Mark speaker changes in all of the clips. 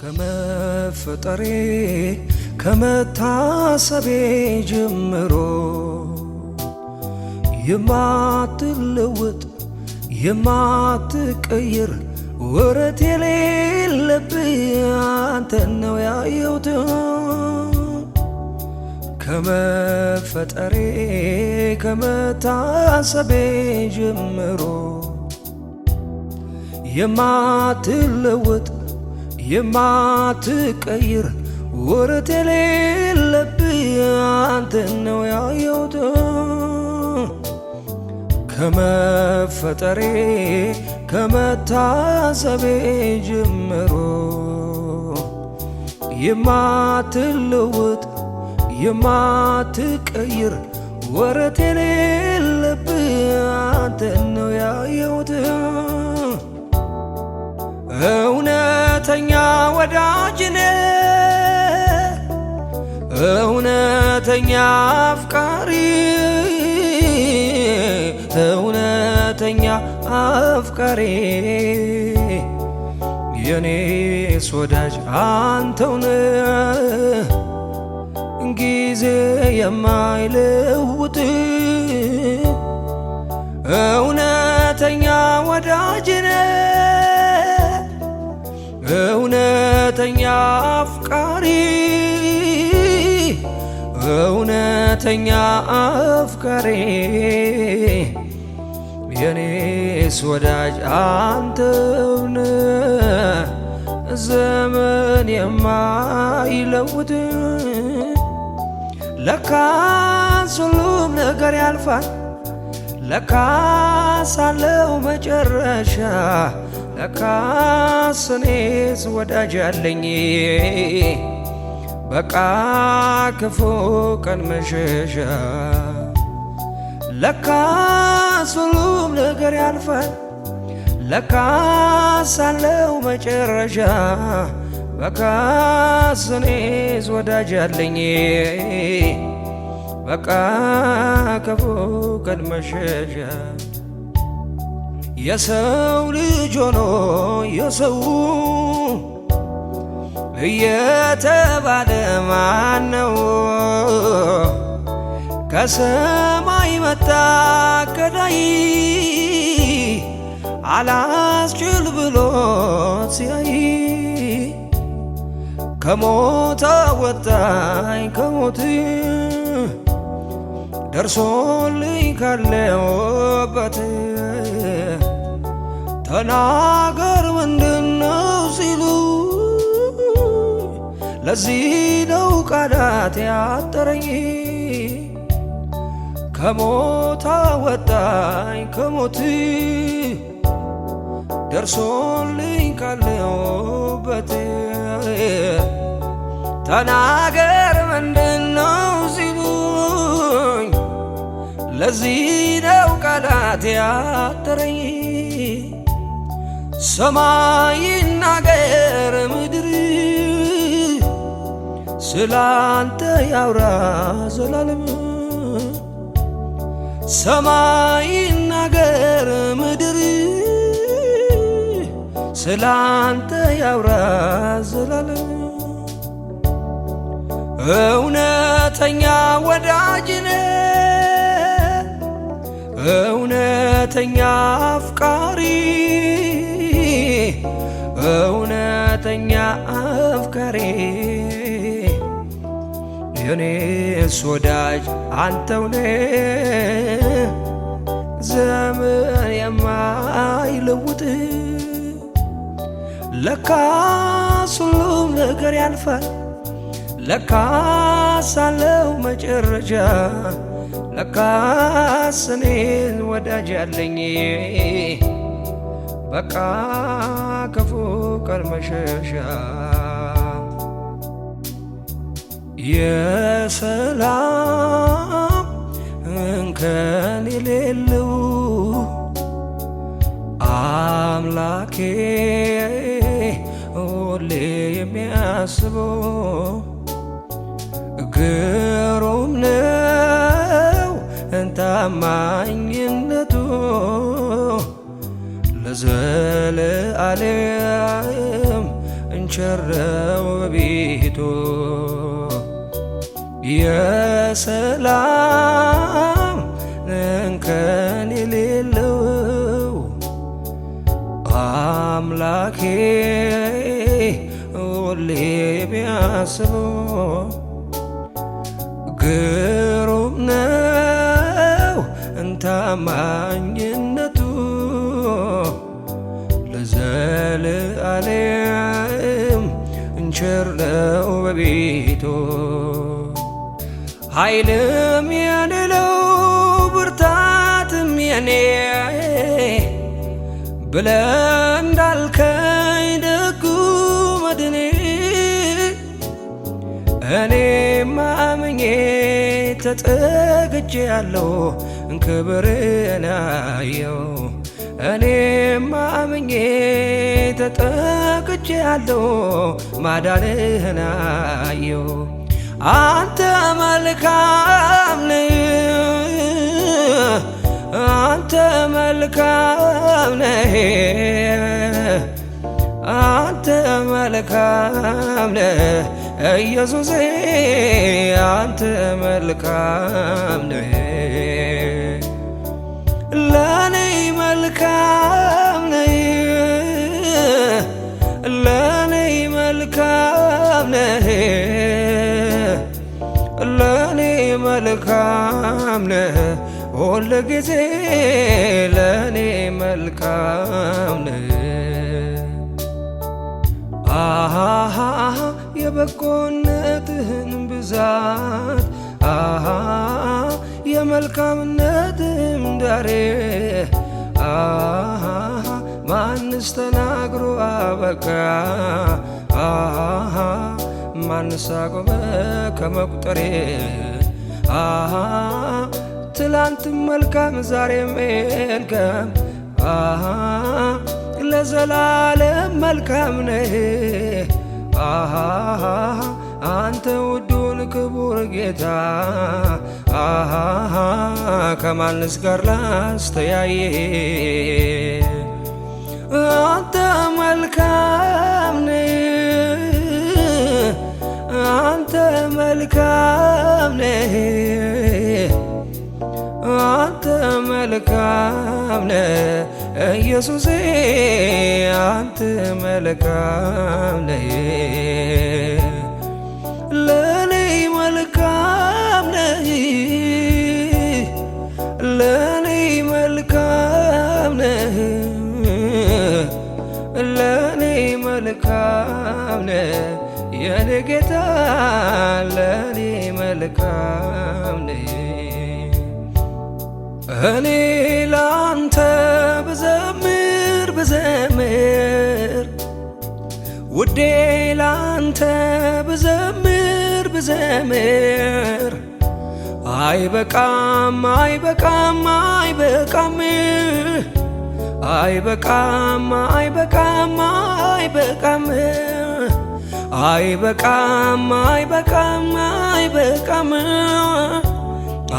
Speaker 1: ከመፈጠሬ ከመታሰቤ ጀምሮ የማትለወጥ የማትቀየር ወረት የሌለብህ አንተን ነው ያየሁት። ከመፈጠሬ ከመታሰቤ ጀምሮ የማትለወጥ የማትቀይር ወረት የሌለብህ አንተን ነው ያየሁት። ከመፈጠሬ ከመታሰቤ ጀምሮ የማትለወጥ የማትቀይር ወረት የሌለብህ አንተን ነው ያየሁት። እውነተኛ ወዳጅ ነህ፣ እውነተኛ አፍቃሪ፣ እውነተኛ አፍቃሪ፣ የኔስ ወዳጅ አንተው ነህ፣ ጊዜ የማይለውጥ እውነተኛ ወዳጅ ነህ፣ እውነተኛ አፍቃሪ፣ እውነተኛ አፍቃሪ፣ የኔስ ወዳጅ አንተው ነህ፣ ዘመን የማይለውጥ። ለካስ ሁሉም ነገር ያልፋል፣ ለካስ አለው መጨረሻ፣ ለካስ እኔስ ወዳጅ አለኝ በቃ ክፉ ቀን መሸሻ። ለካስ ሁሉም ነገር ያልፋል፣ ለካስ አለው መጨረሻ፣ በካስ እኔስ ወዳጅ አለኝ በቃ ክፉ ቀን መሸሻ። የሰው ልጅ ሆኖ የሰው እየተባለ ማነው? ከሰማይ መጣ ገዳይ አላስችል ብሎ ሲያይ፣ ከሞት አወጣኝ ከሞት ደርሶልኝ ካለሁበት። ተናገር ምንድነው ሲሉ ለዚህ ነው ቃላት ያጠረኝ። ከሞት አወጣኝ ከሞት ደርሶልኝ ካለሁበት። ተናገር ምንድነው ሲሉኝ ለዚህ ነው ቃላት ያጠረኝ። ሰማይ ይናገር ምድር ስላንተ ያውራ ዘላለም። ሰማይ ይናገር ምድር ስላንተ ያውራ ዘላለም። እውነተኛ ወዳጅ ነህ፣ እውነተኛ አፍቃሪ፣ እውነተኛ አፍቃሪ፣ የኔስ ወዳጅ አንተው ነህ፣ ዘመን የማይለውጥ። ለካስ ሁሉም ነገር ያልፋል፣ ለካስ አለው መጨረሻ፣ ለካስ እኔስ ወዳጅ አለኝ በቃ ክፉ ቀን መሸሻ። የሰላም እንከን የሌለው አምላኬ ሁሌ የሚያስበው ግሩም ነው ታማኝነቱ ለዘለዓለም ቸረው በቤቱ የሰላም እንከን የሌለው አምላኬ ሁሌ ቢያስበው ግሩም ነው ታማኝነቱ ለዘለዓለም ቸር ነው በቤቱ ኃይልም የኔ ነው ብርታትም የኔ ብለህ እንዳልከኝ ደጉ መድኔ እኔም አምኜ ተጠግቼአለሁ ክብርህን አየሁ እኔም አምኜ ተጠግቼአለሁ ማዳንህን አየሁ አንተ መልካም ነህ አንተ መልካም ነህ አንተ መልካም ነህ ኢየሱሴ አንተ መልካም ነህ ለኔ መልካም ነህ ለኔ መልካም ነህ ለኔ መልካም ነህ ሁል ጊዜ ለኔ መልካም ነህ አሃ የበጎነትህን ብዛት አሃ የመልካምነትህን ዳሬ አሃ ማንስ ተናግሮ አበቃ አሃ ማንስ አቆመ ከመቁጠሬ አሃ ትላንትም መልካም ዛሬም መልካም አሃ ለዘላለም መልካም ነህ አሃ አንተ ውዱን ክቡር ጌታ አሃ ከማንስ ጋር ላስተያየ አንተ መልካም ነህ አንተ መልካም ነህ አንተ መልካም ነህ ኢየሱሴ አንተ መልካም ነህ ለኔ መልካም ነህ ለኔ መልካም ነህ ለኔ መልካም ነህ የኔ ጌታ ለኔ መልካም ነህ እኔ ላንተ ብዘምር ብዘምር ውዴ ላንተ ብዘምር ብዘምር አይበቃም አይበቃም አይበቃም አይበቃም አይበቃም አይበቃም አይበቃም አይበቃም አይበቃም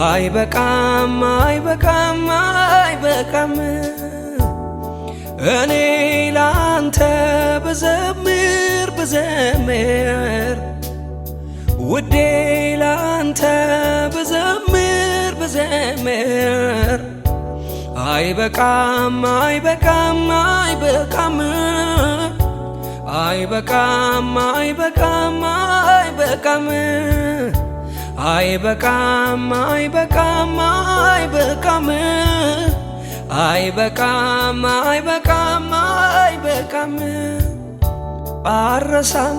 Speaker 1: አይበቃም አይበቃም አይበቃም እኔ ላንተ ብዘምር ብዘምር ውዴ ላንተ ብዘምር ብዘምር አይበቃም አይበቃም አይበቃም አይበቃም አይበቃም አይበቃም አይበቃም አይበቃም አይበቃም አይበቃም አይበቃም አይበቃም አረሳም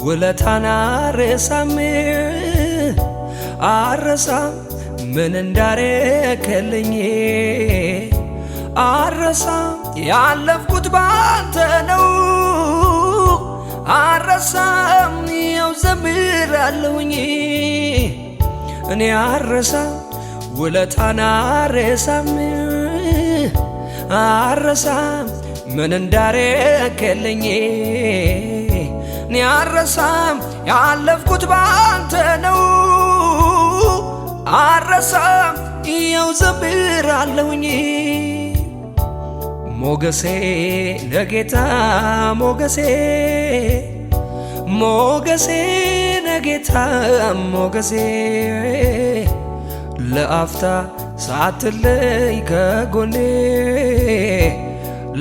Speaker 1: ውለታን አረሳም አረሳም ምን እንዳረከልኝ አረሳም ያለፍኩት ባንተ ነው አረሳም ያው ዘምራለሁኝ እኔ አረሳም ውለታን አረሳም አረሳም ምን እንዳረከልኝ እኔ አረሳም ያለፍኩት ባንተ ነው አረሳም ያው ዘምራለሁኝ ሞገሴ ለጌታ ሞገሴ ሞገሴ ነጌታ ሞገሴ ለአፍታ ሳትለይ ከጎኔ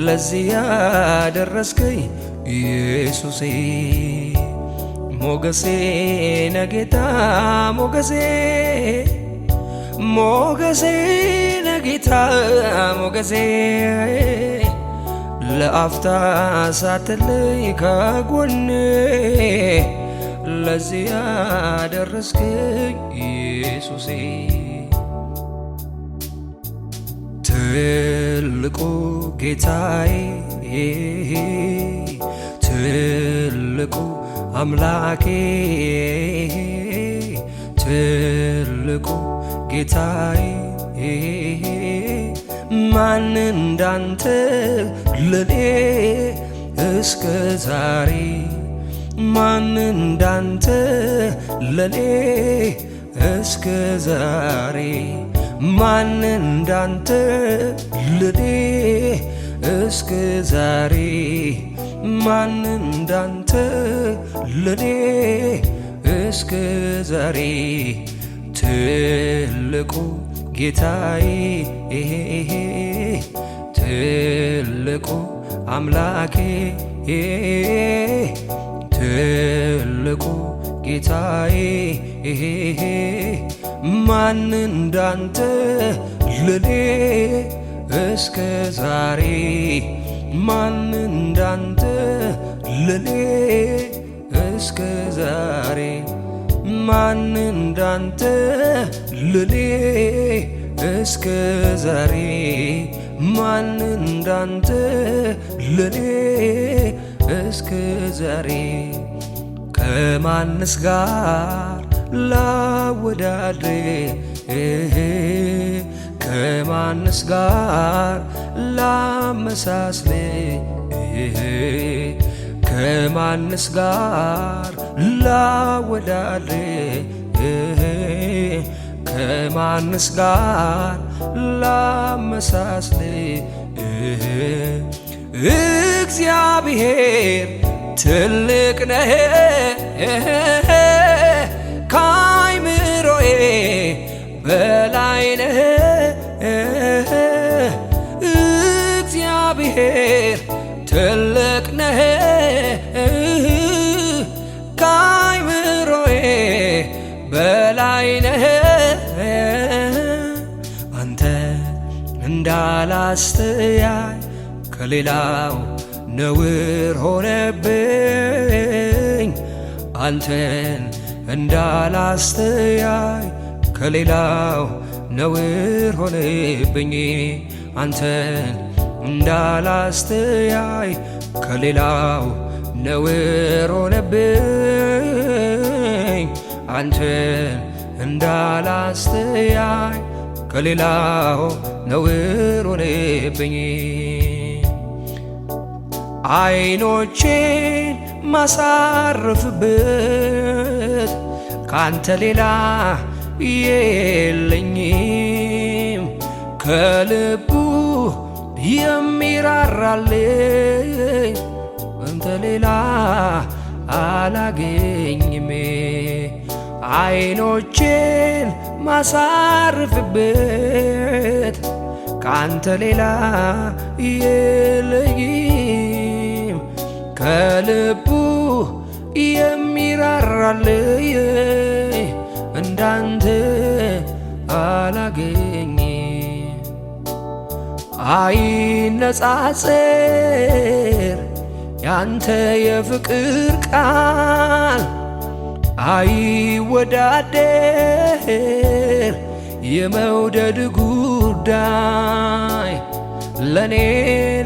Speaker 1: ለዚህ ያደረስከኝ ኢየሱሴ ሞገሴ ነጌታ ሞገሴ ሞገሴ ነጌታ ሞገሴ ለአፍታ ሳትለይ ከጎኔ ለዚህ ያደረስከኝ ኢየሱሴ ትልቁ ጌታዬ ትልቁ አምላኬ ትልቁ ጌታዬ ማን እንዳንተ ለኔ እስከ ዛሬ ማን እንዳንተ ለኔ እስከ ዛሬ ማን እንዳንተ ለኔ እስከ ዛሬ ማን እንዳንተ ለኔ እስከ ዛሬ ትልቁ ጌታዬ ትልቁ አምላኬ ትልቁ ጌታዬ ማን እንዳንተ ለኔ እስከ ዛሬ ማን እንዳንተ ለኔ እስከ ዛሬ ማን እንዳንተ ለኔ እስከ ዛሬ ማን እንዳንተ ለኔ እስከ ዛሬ ከማንስ ጋር ላወዳድር ከማንስ ጋር ላመሳስል ከማንስ ጋር ላወዳድር ከማንስ ጋር ላመሳስል እግዚአብሔር ትልቅ ነህ ከአይምሮዬ በላይ ነህ እግዚአብሔር ትልቅ ነህ ከአይምሮዬ በላይ ነህ አንተ እንዳላስተያይ ከሌላው ነውር ሆነብኝ አንተን እንዳላስተያይ ከሌላው ነውር ሆነብኝ አንተን እንዳላስተያይ ከሌላው ነውር ሆነብኝ አንተን እንዳላስተያይ ከሌላው ነውር ሆነብኝ አይኖቼን ማሳረፍበት ካንተ ሌላ የለኝም ከልቡ የሚራራልኝ ካንተ ሌላ አላገኝም አይኖቼን ማሳረፍበት ካንተ ሌላ የለኝም ከልቡ የሚራራልኝ እንዳንተ አላገኝም አይነጻጸር ያንተ የፍቅር ቃል አይወዳደር የመውደድ ጉዳይ ለኔ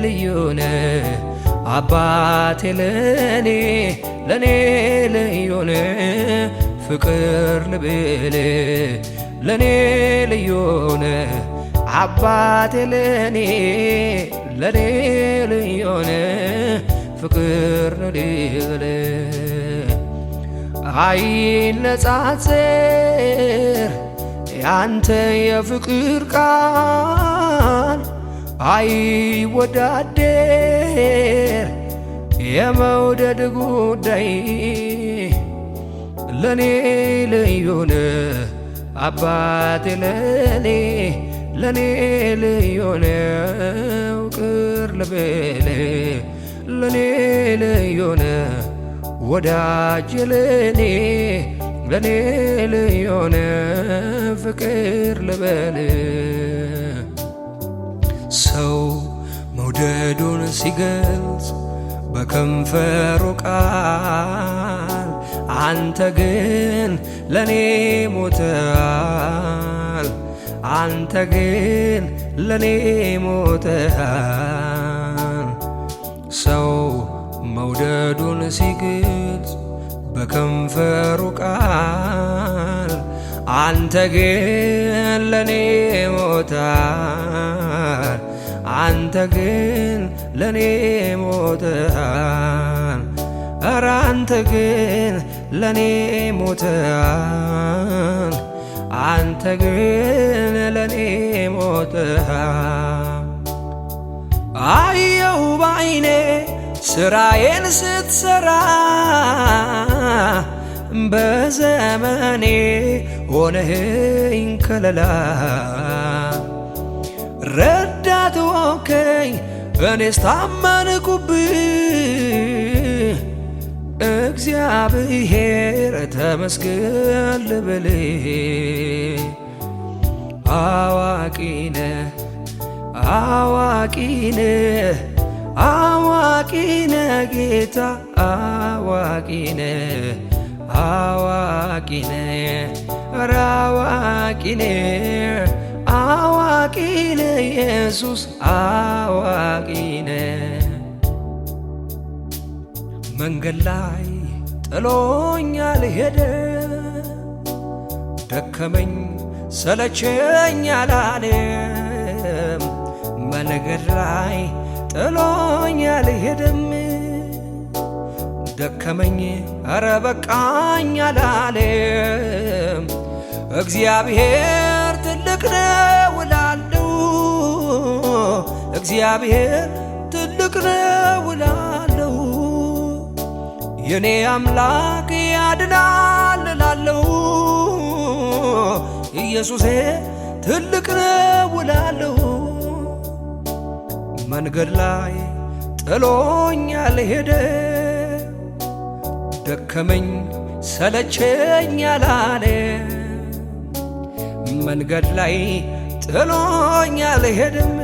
Speaker 1: ልዩ ነህ አባቴ ለኔ ልዩ ነህ ፍቅር ልብል ለኔ ልዩ ነህ አባቴ ለኔ ልዩ ነህ ፍቅር ልብል አይነጻጸር ያንተ የፍቅር ቃል አይወዳደር የመውደድ ጉዳይ ለኔ ልዩ ነው አባቴ ለኔ ልዩ ነው ቅር ልበል ለኔ ልዩ ነው ወዳጅ ለኔ ልዩ ነው ፍቅር ልበል ሰው መውደዱን ሲገልጽ በከንፈሩ ቃል አንተ ግን ለኔ ሞተሃል አንተ ግን ለኔ ሞተሃል ሰው መውደዱን ሲገልጽ በከንፈሩ ቃል አንተ ግን ለኔ ሞተሃል አንተ ግን ለኔ ሞተሃል ኧረ አንተ ግን ለኔ ሞተሃል አንተ ግን ለኔ ሞተሃል አየሁ ባይኔ ስራዬን ስትሰራ በዘመኔ ሆነኸኝ ከለላ ረዳት ሆንከኝ እኔስ ታመንኩብህ እግዚአብሔር ተመስገን ልበልህ አዋቂ ነህ አዋቂ ነህ አዋቂ ነህ ጌታ አዋቂ ነህ አዋቂ ነህ ኧረ አዋቂ ነህ አዋቂ ነህ ኢየሱስ አዋቂ ነህ መንገድ ላይ ጥሎኛል ሄደ ደከመኝ ሰለቸኝ አላለም መንገድ ላይ ጥሎኛል ሄደም ደከመኝ ኧረ በቃኝ አላለም እግዚአብሔር ትልቅ ነው እላለሁ እግዚአብሔር ትልቅ ነው እላለሁ የኔ አምላክ ያድናል እላለሁ ኢየሱሴ ትልቅ ነው እላለሁ መንገድ ላይ ጥሎኛል ሄደ ደከመኝ ሰለቸኝ አላለ መንገድ ላይ ጥሎኛል ሄደም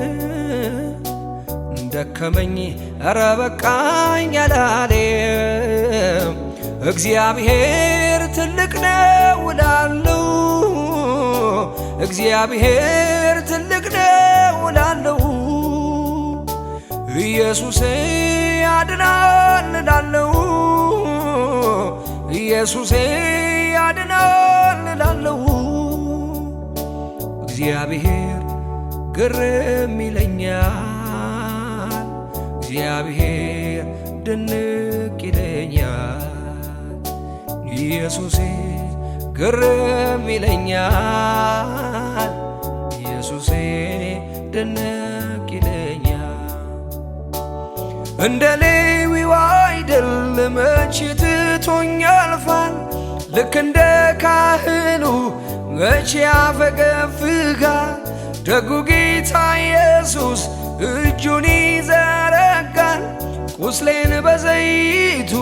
Speaker 1: ደከመኝ ኧረ በቃኝ አላለም እግዚአብሔር ትልቅ ነው እላለሁ እግዚአብሔር ትልቅ ነው እላለሁ ኢየሱሴ ያድናል እላለሁ ኢየሱሴ ያድናል እላለሁ እግዚአብሔር ግርም ይለኛል እግዚአብሔር ድንቅ ይለኛል ኢየሱሴ ግርም ይለኛል ኢየሱሴ ድንቅ ይለኛል እንደ ሌዊው አይደል መቼ ትቶኝ ያልፋል ልክ እንደ ካህኑ መቼ ያፈገፍጋል ደጉ ጌታ ኢየሱስ እጁን ይዘረጋል ቁስሌን በዘይቱ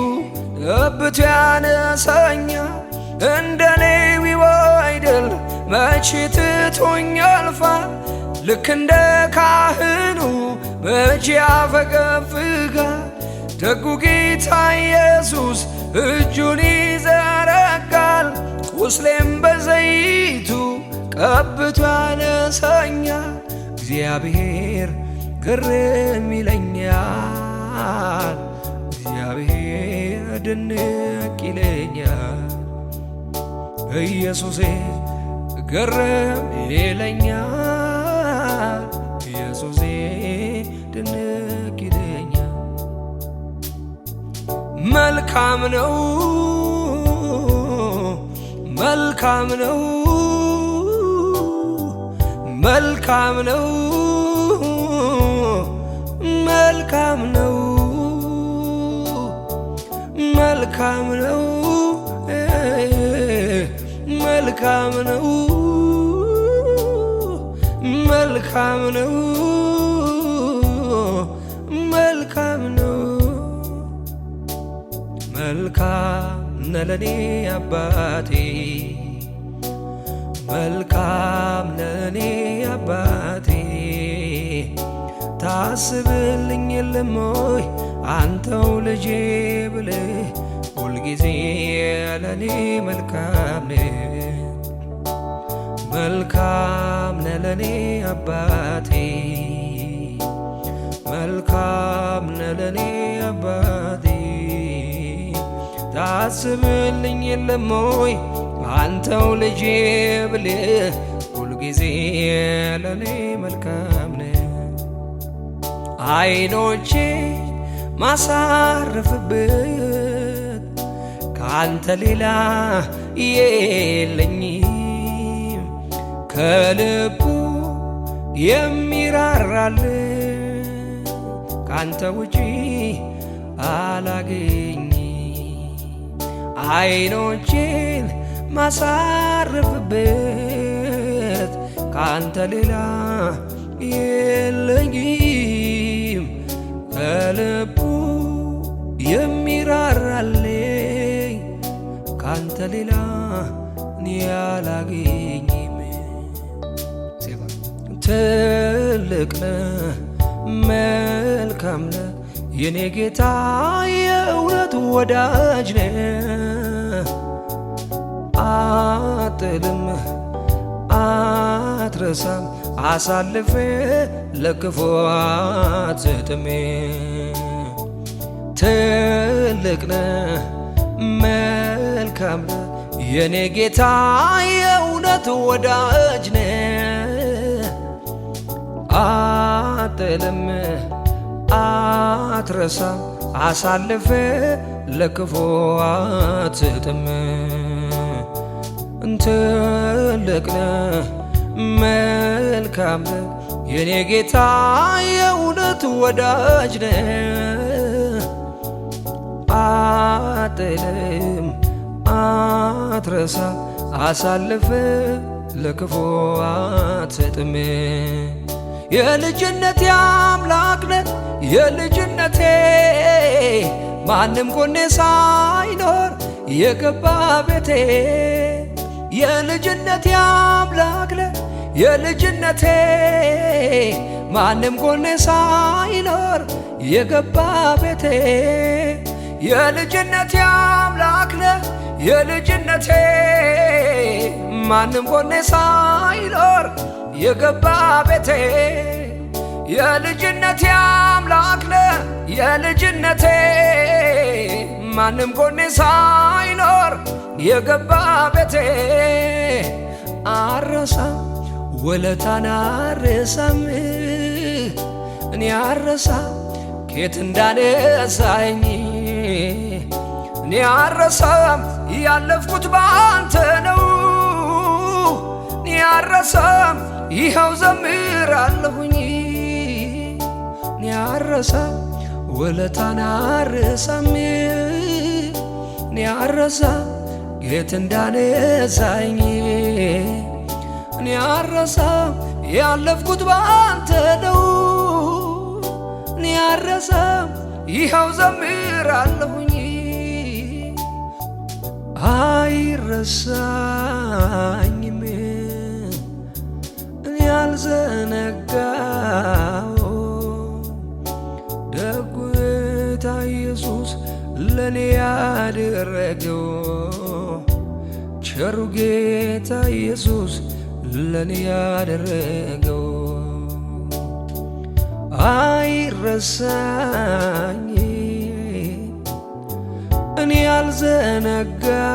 Speaker 1: ቀብቶ ያነሳኛል እንደ ሌዊው አይደል መቼ ትቶኝ ያልፋል ልክ እንደ ካህኑ መቼ ያፈገፍጋል ደጉ ጌታ ኢየሱስ እጁን ይዘረጋል ቁስሌም በዘይቱ ቀብቶ ያነሳኛል እግዚአብሔር ግርም ይለኛል እግዚአብሔር ድንቅ ይለኛል ኢየሱሴ ግርም ይለኛል ኢየሱሴ ድንቅ ይለኛል መልካም ነው መልካም ነው መልካም ነው መልካም ነው መልካም ነው መልካም ነው መልካም ነው መልካም ነው መልካም ነለኔ አባቴ መልካም ነለኔ አባቴ ታስብልኝ የለም ወይ አንተው ልጄ ብለህ ሁልጊዜ ለኔ መልካም ነህ መልካም ነለኔ አባቴ መልካም ነለኔ አባቴ ታስብልኝ የለም ወይ አንተው ልጄ ብለህ ሁልጊዜ ለኔ መልካም ነህ አይኖቼ ማሳረፍበት ካንተ ሌላ የለኝም ከልቡ የሚራራልኝ ካንተ ውጪ አላገኝም አይኖቼን ማሳረፍበት ካንተ ሌላ የለኝም ከልቡ የሚራራልኝ ካንተ ሌላ እኔ አላገኝም ትልቅ ነህ መልካም ነህ የኔ ጌታ የእውነት ወዳጅ ነህ አጥልም አትረሳም አሳልፌ ለክፉ አትሰጥም ትልቅ ነህ መልካም ነህ የኔ ጌታ የእውነት ወዳጅ ነህ አጥልም አትረሳም አሳልፌ ለክፉ አትሰጥም ትልቅ ነህ መልካም ነህ የኔ ጌታ የእውነት ወዳጅ ነህ አጥልም አትረሳም አሳልፌ ለክፉ አትሰጥም የልጅነቴ አምላክ ነህ የልጅነቴ ማንም ጎኔ ሳይኖር የገባ ቤቴ የልጅነቴ አምላክ ነህ የልጅነቴ ማንም ጎኔ ሳይኖር የገባ ቤቴ የልጅነቴ አምላክ ነህ የልጅነቴ ማንም ጎኔ ሳይኖር የገባ ቤቴ የልጅነቴ አምላክ ነህ የልጅነቴ ማንም ጎኔ ሳይኖር የገባ ቤቴ አረሳም ውለታን አረሳም እኔ አረሳም ከየት እንዳነሳኝ እኔ አረሳም ያለፍኩት ባንተ ነው እኔ አረሳም ይኸው ዘምራለሁኝ እኔ አረሳም ውለታን አረሳም እኔ አረሳም ከየት እንዳነሳኝ እኔ አረሳም ያለፍኩት ባንተ ነው እኔ አረሳም ይኸው ዘምራለሁኝ አይረሳኝም እኔ አልዘነጋው ደጉ ጌታ ኢየሱስ ለኔ ያደረገው ቸሩ ጌታ ኢየሱስ ለኔ ያደረገው አይረሳኝ እኔ ያልዘነጋው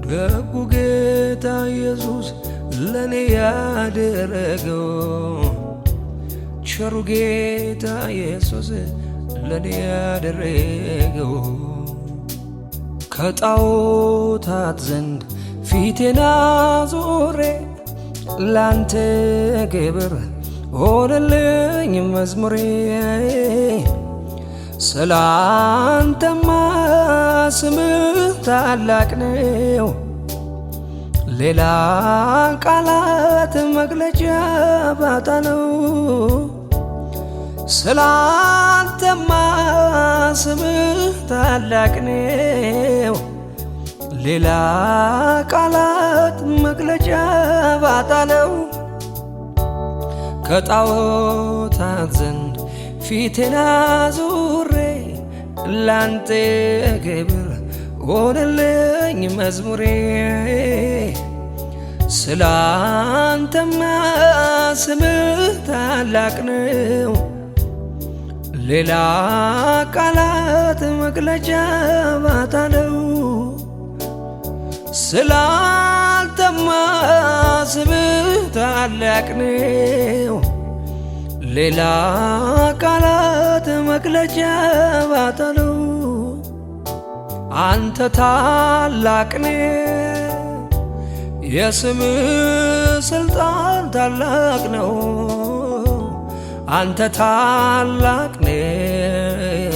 Speaker 1: ደጉ ጌታ ኢየሱስ ለኔ ያደረገው ቸሩ ጌታ ኢየሱስ ለኔ ያደረገው ከጣዖታት ዘንድ ፊቴን አዞሬ ላንተ ክብር ሆነልኝ መዝሙሬ ስላንተማ ስምህ ታላቅ ነው። ሌላ ቃላት መግለጫ ባጣ ነው። ስላንተማ ስምህ ታላቅ ነው። ሌላ ቃላት መግለጫ ባጣ ነው። ከጣዖታት ዘንድ ፊቴን አዙሬ ላንተ ክብር ሆነልኝ መዝሙሬ። ስላንተማ ስምህ ታላቅ ነው። ሌላ ቃላት መግለጫ ባጣ ነው። ስላንተማ ስምህ ታላቅ ነው። ሌላ ቃላት መግለጫ ባጣ ነው። አንተ ታላቅ ነህ፣ የስምህ ስልጣን ታላቅ ነው። አንተ ታላቅ ነህ፣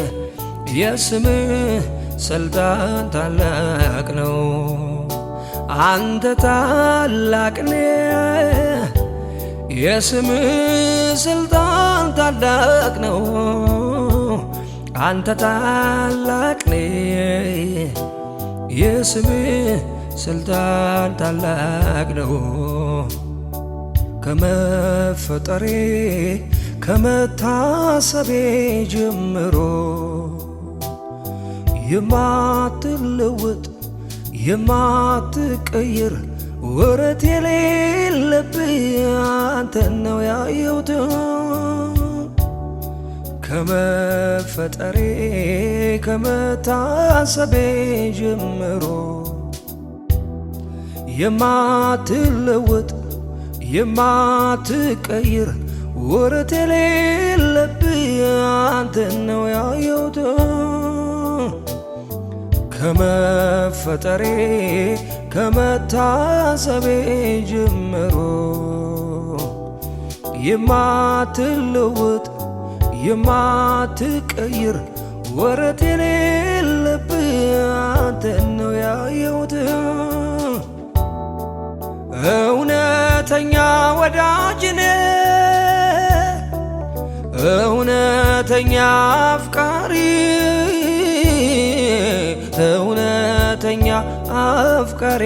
Speaker 1: የስምህ ስልጣን ታላቅ ነው። አንተ ታላቅ ነህ፣ የስምህ ስልጣን ታላቅ ነው። አንተ ታላቅ ነህ፣ የስምህ ስልጣን ታላቅ ነው። ከመፈጠሬ ከመታሰቤ ጀምሮ የማትለወጥ የማትቀይር ወረት የሌለብህ አንተን ነው ያየሁት። ከመፈጠሬ ከመታሰቤ ጀምሮ የማትለወጥ የማትቀይር ወረት የሌለብህ አንተን ነው ያየሁት። ከመፈጠሬ ከመታሰቤ ጀምሮ የማትለወጥ የማትቀይር ወረት የሌለብህ አንተን ነው ያየሁት። እውነተኛ ወዳጅ ነህ፣ እውነተኛ አፍቃሪ፣ እውነተኛ አፍቃሪ፣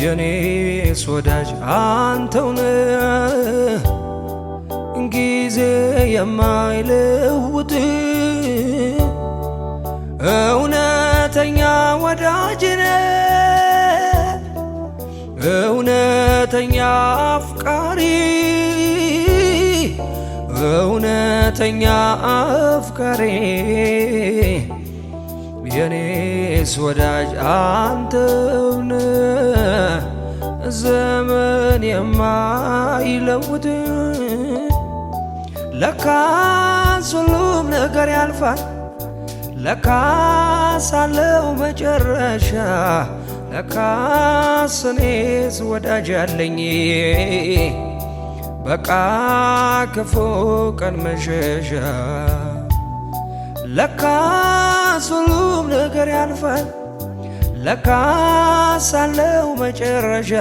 Speaker 1: የኔስ ወዳጅ አንተው ነህ። ጊዜ የማይለውጥ እውነተኛ ወዳጅ ነህ፣ እውነተኛ አፍቃሪ፣ እውነተኛ አፍቃሪ፣ የኔስ ወዳጅ አንተው ነህ። ዘመን የማይለውጥ ለካስ ሁሉም ነገር ያልፋል፣ ለካስ አለው መጨረሻ፣ ለካስ እኔስ ወዳጅ አለኝ በቃ ክፉ ቀን መሸሻ። ለካስ ሁሉም ነገር ያልፋል፣ ለካስ አለው መጨረሻ፣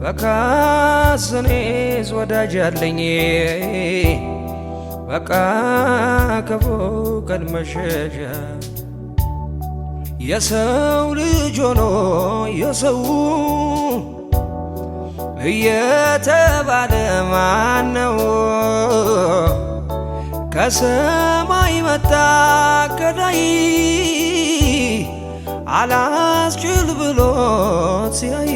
Speaker 1: በካስ እኔስ ወዳጅ አለኝ በቃ ክፉ ቀን መሸሻ። የሰው ልጅ ሆኖ የሰው እየተባለ ማነው? ከሰማይ መጣ ገዳይ አላስችል ብሎት ሲያይ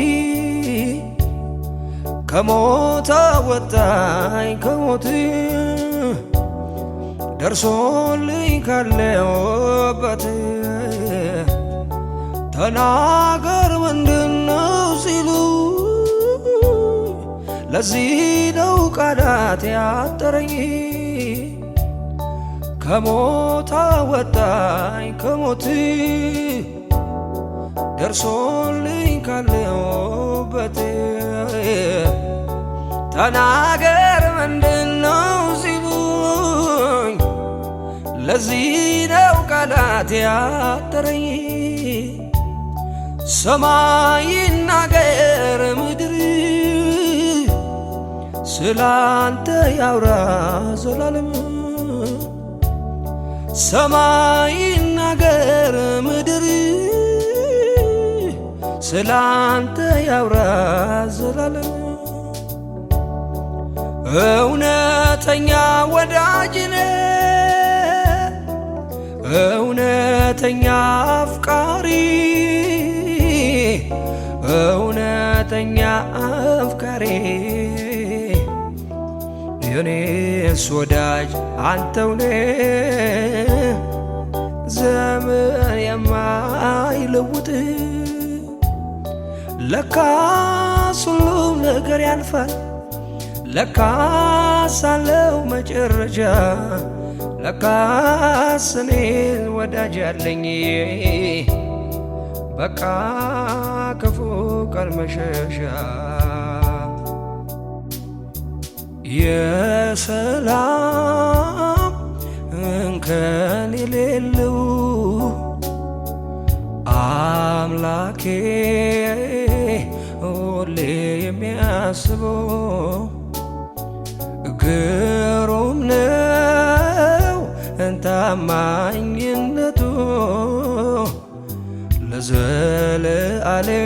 Speaker 1: ከሞት አወጣኝ ከሞት ደርሶልኝ ካለሁበት ተናገር ምንድነው ሲሉ ለዚህ ነው ቃላት ያጠረኝ። ከሞት አወጣኝ ከሞት ደርሶልኝ ካለሁበት ተናገር ምንድነው ሲሉኝ ለዚህ ነው ቃላት ያጠረኝ። ሰማይ ይናገር ምድር ስላንተ ያውራ ዘላለም። ሰማይ ይናገር ምድር ስላንተ ያውራ ዘላለም። እውነተኛ ወዳጅነ እውነተኛ አፍቃሪ እውነተኛ አፍቃሪ የኔስ ወዳጅ አንተውነ ዘመን የማይለውጥ ለካስ ሁሉም ነገር ያልፋል ለካስ አለው መጨረሻ ለካስ እኔስ ወዳጅ አለኝ በቃ ክፉ ቀን መሸሻ። የሰላም እንከን የሌለው አምላኬ ሁሌ የሚያስበው ግሩም ነው ታማኝነቱ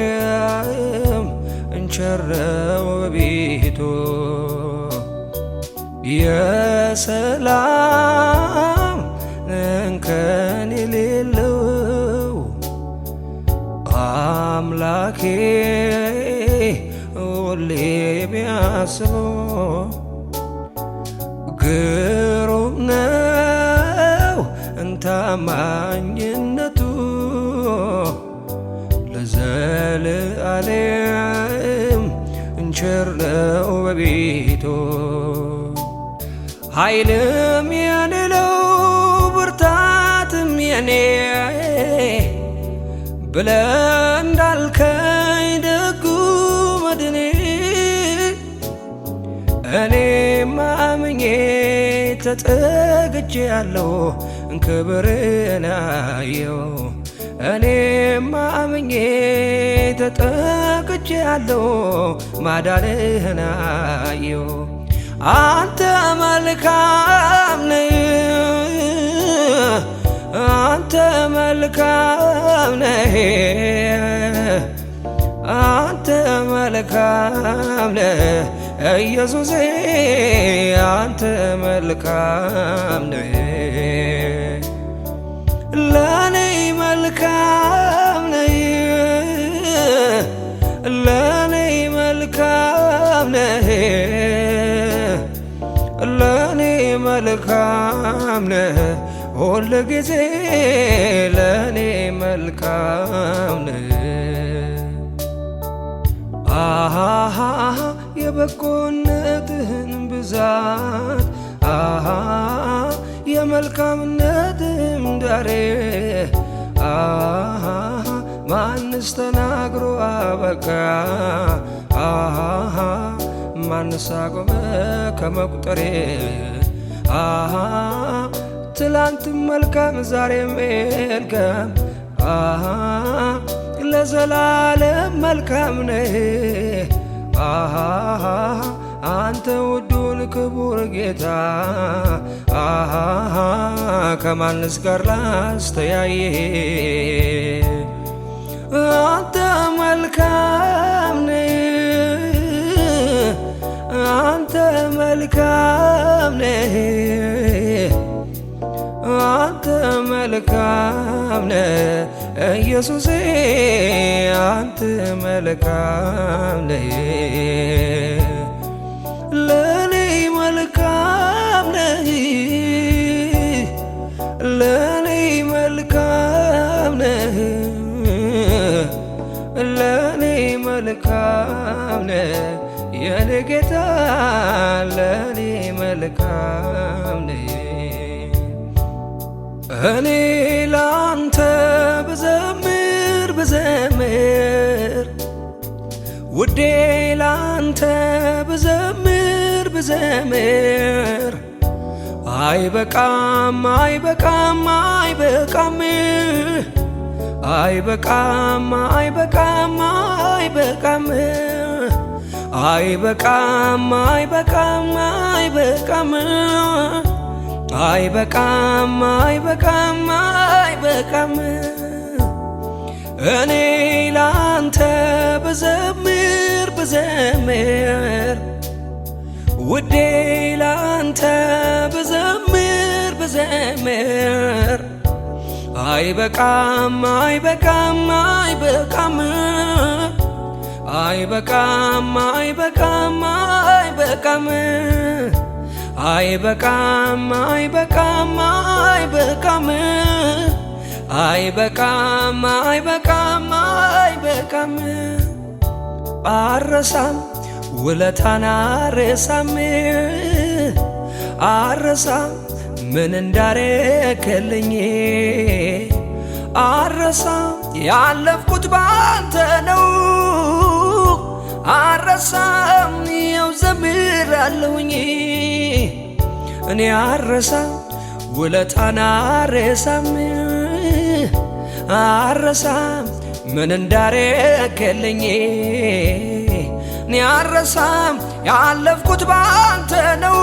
Speaker 1: ለዘለዓለም ቸር ነው ቤቱ። የሰላም እንከን የሌለው አምላኬ ሁሌ የሚያስበው ግሩም ነው ታማኝነቱ ለዘለዓለም ቸር ነው በቤቱ። ኃይልም የኔ ነው ብርታትም የኔ ብለህ እንዳልከኝ ደጉ መድኔ እኔም አምኜ ተጠግቼ ያለው ክብርህን አየሁ። እኔም አምኜ ተጠግቼ ያለው ማዳንህን አየሁ። አንተ መልካም ነህ፣ አንተ መልካም ነህ፣ አንተ መልካም ነህ ኢየሱሴ፣ አንተ መልካም ነህ። ለኔ መልካም ነህ፣ ለኔ መልካም ነህ፣ ለኔ መልካም ነህ ሁል ጊዜ ለኔ መልካም ነህ። አሃ የበጎነትህን ብዛት አሃ የመልካምነትህን ዳሬ አሃ ማንስ ተናግሮ አበቃ አሃ ማንስ አቆመ ከመቁጠሬ አሃ ትላንትም መልካም ዛሬም መልካም አሃ ለዘላለም መልካም ነህ አሃ አንተ ውዱን ክቡር ጌታ አሃ ከማንስ ጋር ላስተያየ አንተ መልካም ነህ፣ አንተ መልካም ነህ፣ አንተ መልካም ነህ ኢየሱሴ፣ አንተ መልካም ነህ። ለኔ መልካም ነህ፣ ለኔ መልካም ነህ፣ ለኔ መልካም ነህ የኔ ጌታ፣ ለኔ መልካም ነህ። እኔ ላንተ ብዘምር ብዘምር ውዴ ላንተ ብዘምር ብዘምር አይበቃም አይበቃም አይበቃም አይበቃም አይበቃም አይበቃም አይበቃም አይበቃም አይበቃም አይበቃም አይበቃም አይበቃም እኔ ላንተ ብዘምር ብዘምር ውዴ ላንተ ብዘምር ብዘምር አይበቃም አይበቃም አይበቃም አይበቃም አይበቃም አይበቃም አይበቃም አይበቃም አይበቃም አይበቃም አይበቃም አይበቃም አረሳም ውለታን አረሳም አረሳም ምን እንዳረከልኝ አረሳም ያለፍኩት ባንተ ነው አረሳም ይኸው ዘምራለሁኝ እኔ አረሳም ውለታን አረሳም አረሳም ምን እንዳረከልኝ እኔ አረሳም ያለፍኩት ባንተ ነው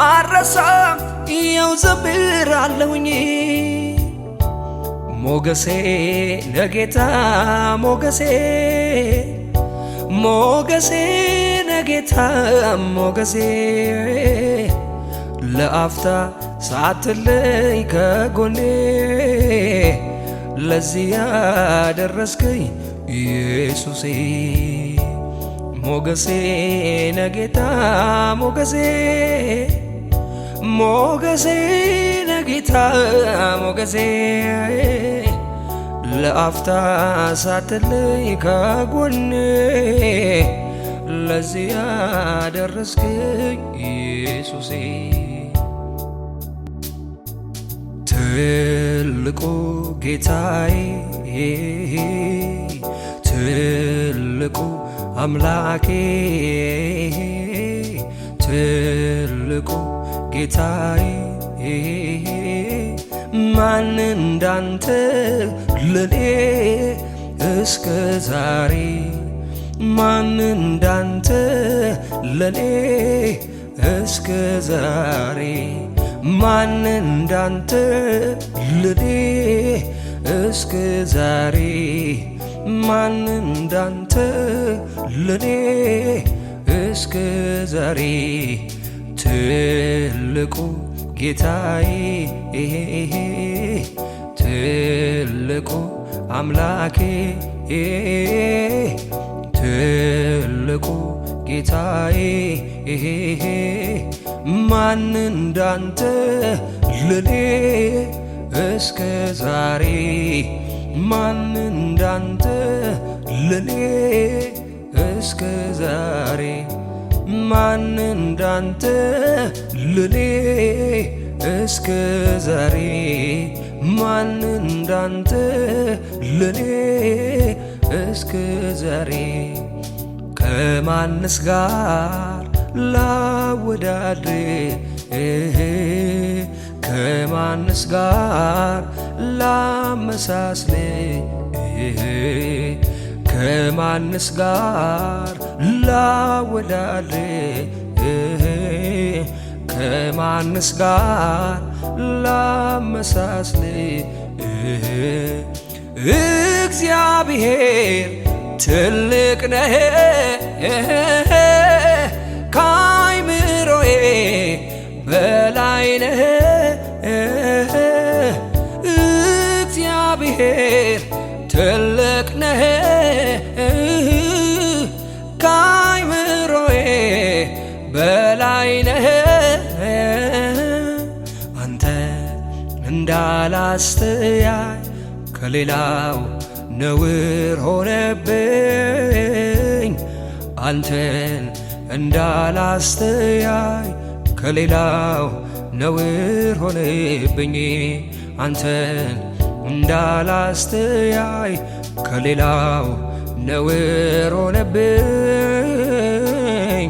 Speaker 1: አረሳም ይኸው ዘምራለሁኝ ሞገሴ ነጌታ ሞገሴ ሞገሴ ነጌታ ሞገሴ ለአፍታ ሳትለይ ከጎኔ ለዚህ ያደረስከኝ ኢየሱሴ ሞገሴ ነጌታ ሞገሴ ሞገሴ ነጌታ ሞገሴ ለአፍታ ሳትለይ ከጎኔ ለዚህ ያደረስከኝ ኢየሱሴ ትልቁ ጌታዬ ትልቁ አምላኬ ትልቁ ጌታዬ ማን እንዳንተ ለኔ እስከ ዛሬ ማን እንዳንተ ለኔ እስከ ዛሬ ማን እንዳንተ ለኔ እስከ ዛሬ ማን እንዳንተ ለኔ እስከ ዛሬ ትልቁ ጌታዬ ትልቁ አምላኬ ትልቁ ጌታዬ ማን እንዳንተ ለኔ እስከ ዛሬ ማን እንዳንተ ለኔ እስከ ዛሬ ማን እንዳንተ ለኔ እስከ ዛሬ ማን እንዳንተ ለኔ እስከ ዛሬ ከማንስ ጋር ላወዳድር ከማንስ ጋር ላመሳስል ከማንስ ጋር ላወዳድር ከማንስ ጋር ላመሳስል እግዚአብሔር ትልቅ ነህ ከአይምሮዬ በላይ ነህ እግዚአብሔር ትልቅ ነህ ከአይምሮዬ በላይ ነህ አንተ እንዳላስተያይ ከሌላው ነውር ሆነብኝ አንተን እንዳላስተያይ ከሌላው ነውር ሆነብኝ አንተን እንዳላስተያይ ከሌላው ነውር ሆነብኝ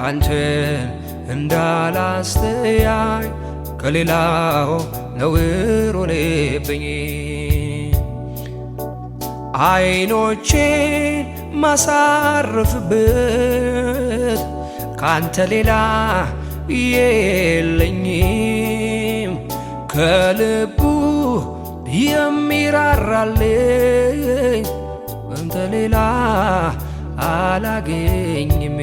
Speaker 1: አንተን እንዳላስተያይ ከሌላው ነውር ሆነብኝ። አይኖቼን ማሳርፍበት ካንተ ሌላ የለኝም። ከልቡ የሚራራልኝ ካንተ ሌላ አላገኝም።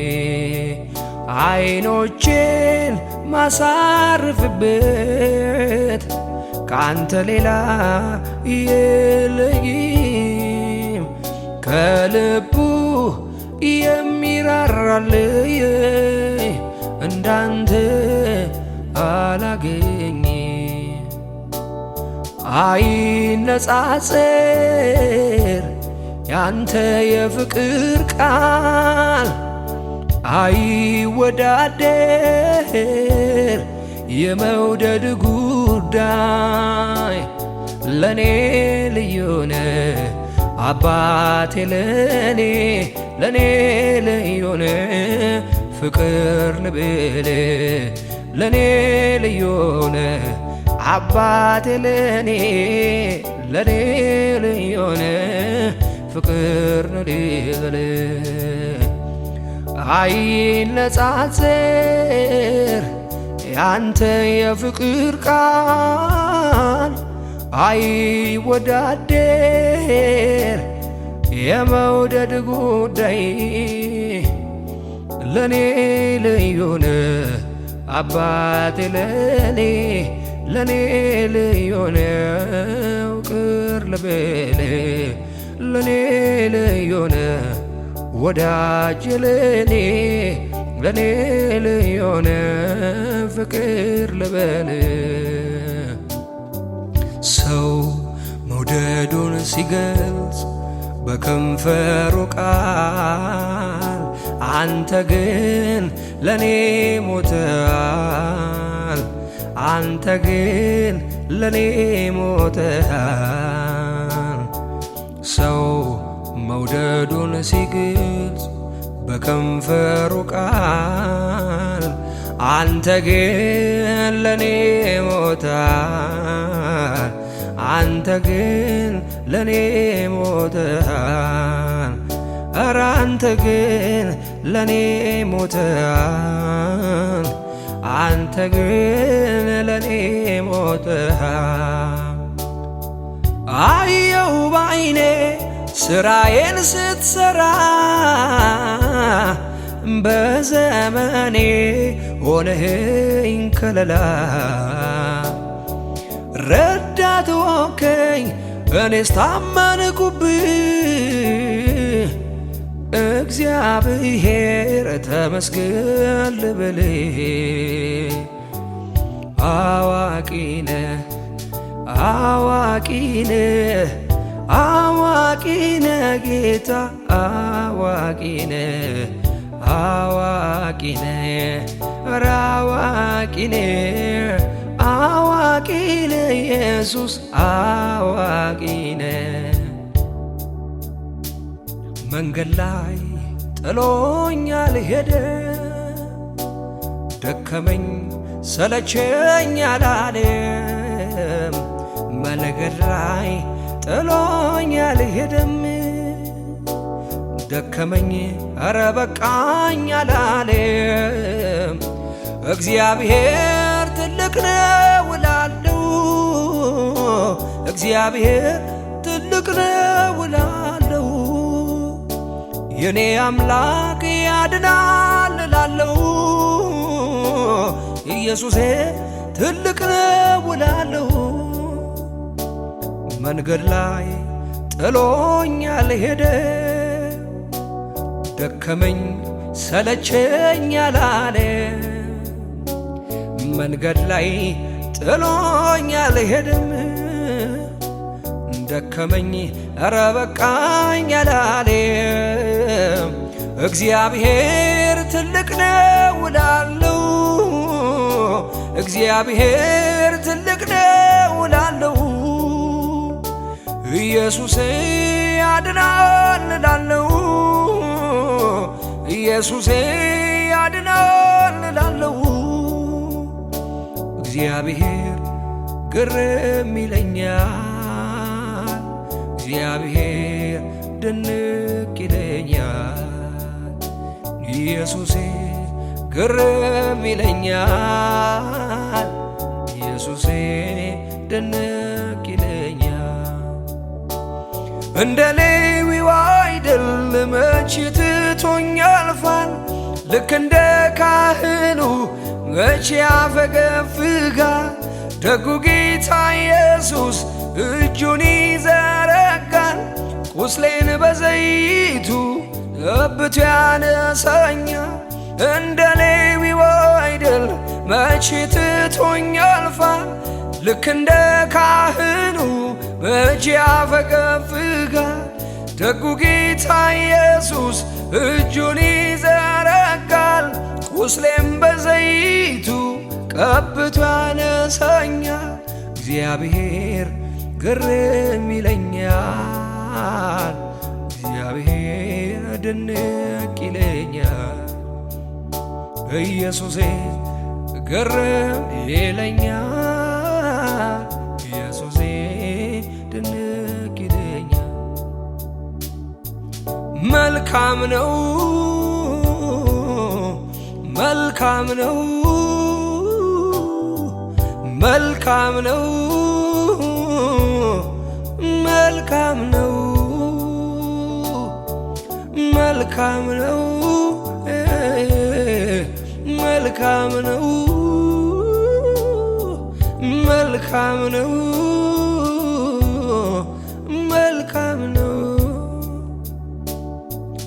Speaker 1: አይኖቼን ማሳርፍበት ካንተ ሌላ የለኝም። ከልቡ የሚራራልኝ እንዳንተ አላገኝም። አይነጻጸር ያንተ የፍቅር ቃል፣ አይወዳደር የመውደድ ጉዳይ። ለኔ ልዩ ነህ አባቴ፣ ለኔ ልዩ ነህ ፍቅር ልብል፣ ለኔ ልዩ ነህ አባቴ፣ ለኔ ልዩ ነህ ፍቅር ልብል። አይነጻጸር ያንተ የፍቅር ቃል፣ አይወዳደር የመውደድ ጉዳይ። ለኔ ልዩ ነህ አባቴ፣ ለኔ ልዩ ነህ ፍቅር ልብል፣ ለኔ ልዩ ነህ ወዳጅ፣ ለኔ ልዩ ነህ ፍቅር ልበል። ሰው መውደዱን ሲገልጽ በከንፈሩ ቃል፣ አንተ ግን ለኔ ሞተሃል፣ አንተ ግን ለኔ ሞተሃል። ሰው መውደዱን ሲገልጽ በከንፈሩ ቃል፣ አንተ ግን ለኔ ሞተሃል፣ አንተ ግን ለኔ ሞተሃል። ኧረ አንተ ግን ለኔ ሞተሃል፣ አንተ ግን ለኔ ሞተሃል። አየሁ ባይኔ ስራዬን ስትሰራ፣ በዘመኔ ሆነኸኝ ከለላ። ረዳት ሆንከኝ እኔስ ታመንኩብህ፣ እግዚአብሔር ተመስገን ልበልህ። አዋቂ ነህ አዋቂ ነህ አዋቂ ነህ ጌታ፣ አዋቂ ነህ አዋቂ ነህ ኧረ አዋቂ ነህ አዋቂ ነህ ኢየሱስ አዋቂ ነህ። መንገድ ላይ ጥሎኛል ሄደ፣ ደከመኝ ሰለቸኝ አላለም። መንገድ ላይ ጥሎኛል ሄደም፣ ደከመኝ ኧረ በቃኝ አላለም። እግዚአብሔር ትልቅ ነው እላለሁ፣ እግዚአብሔር ትልቅ ነው እላለሁ። የኔ አምላክ ያድናል እላለሁ፣ ኢየሱሴ ትልቅ ነው እላለሁ። መንገድ ላይ ጥሎኛል ሄደ፣ ደከመኝ ሰለቸኝ አላለ። መንገድ ላይ ጥሎኛል ሄደም፣ ደከመኝ ኧረ በቃኝ አላለ። እግዚአብሔር ትልቅ ነው እላለሁ፣ እግዚአብሔር ትልቅ ነው እላለሁ። ኢየሱስ ያድናል እላለሁ፣ ኢየሱስ ያድናል እላለሁ። እግዚአብሔር ግርም ይለኛል፣ እግዚአብሔር ድንቅ ይለኛል። ኢየሱሴ ግርም ይለኛል፣ ኢየሱሴ ድንቅ ይለኛል። እንደ ሌዊው አይደል መች ትቶኝ ያልፋል፣ ልክ እንደ ካህኑ መች ያፈገፍጋል። ደጉ ጌታ ኢየሱስ እጁን ይዘረጋል፣ ቁስሌን በዘይቱ ቀብቶ ያነሳኛል። እንደ ሌዊው አይደል መች ትቶኝ ያልፋል፣ ልክ እንደ ካህኑ መች ያፈገፍጋል። ደጉ ጌታ ኢየሱስ እጁን ይዘረጋል፣ ቁስሌም በዘይቱ ቀብቶ ያነሳኛል። እግዚአብሔር ግርም ይለኛል፣ እግዚአብሔር ድንቅ ይለኛል። ኢየሱሴ ግርም ይለኛል፣ ኢየሱሴ ድንቅ ይለኛል። መልካም ነው መልካም ነው መልካም ነው መልካም ነው መልካም ነው መልካም ነው መልካም ነው መልካም ነው።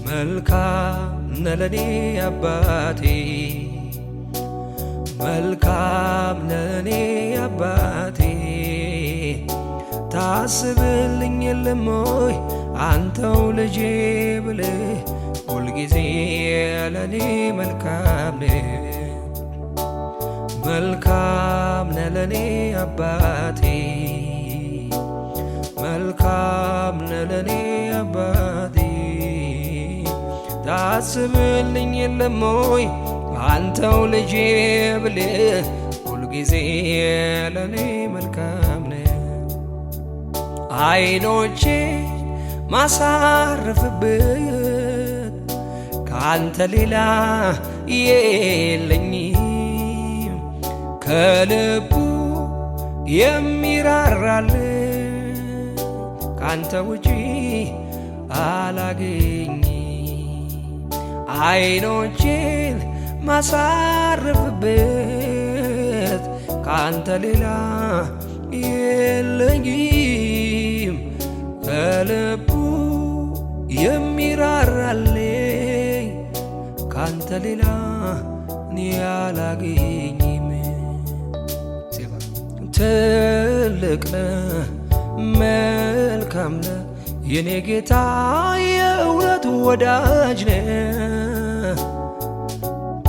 Speaker 1: መልካም ነህ ለኔ አባቴ፣ መልካም ነህ ለኔ አባቴ። ታስብልኝ የለም ወይ አንተው ልጄ ብለህ ሁልጊዜ ለኔ መልካም ነህ። መልካም ነህ ለኔ አባቴ፣ መልካም ነህ ለኔ አባቴ። ታስብልኝ የለም ወይ አንተው ልጄ ብለህ ሁልጊዜ ለኔ መልካም ነህ። አይኖቼ ማሳረፍበት ካንተ ሌላ የለኝም፣ ከልቡ የሚራራልን ካንተ ውጪ አላገኝም። አይኖቼን ማሳረፍበት ካንተ ሌላ የለኝም፣ ከልቡ የሚራራልኝ ካንተ ሌላ እኔ አላገኝም። ትልቅ ነህ መልካም ነህ የኔ ጌታ የእውነት ወዳጅ ነህ።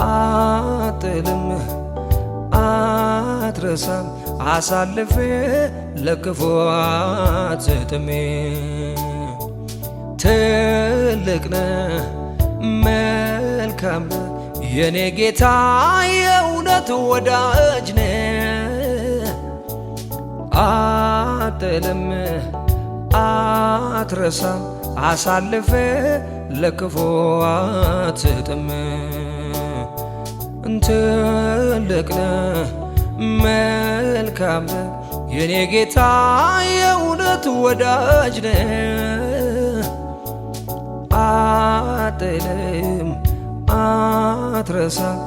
Speaker 1: አጥልም አትረሳም አሳልፌ ለክፉ አትሰጥም። ትልቅ ነህ መልካም ነህ የኔ ጌታ የእውነት ወዳጅ ነህ። አጥልም አትረሳም አሳልፌ ለክፉ አትሰጥም። ትልቅ ነህ መልካም ነህ የኔ ጌታ የእውነት ወዳጅ ነህ። አጥልም አትረሳም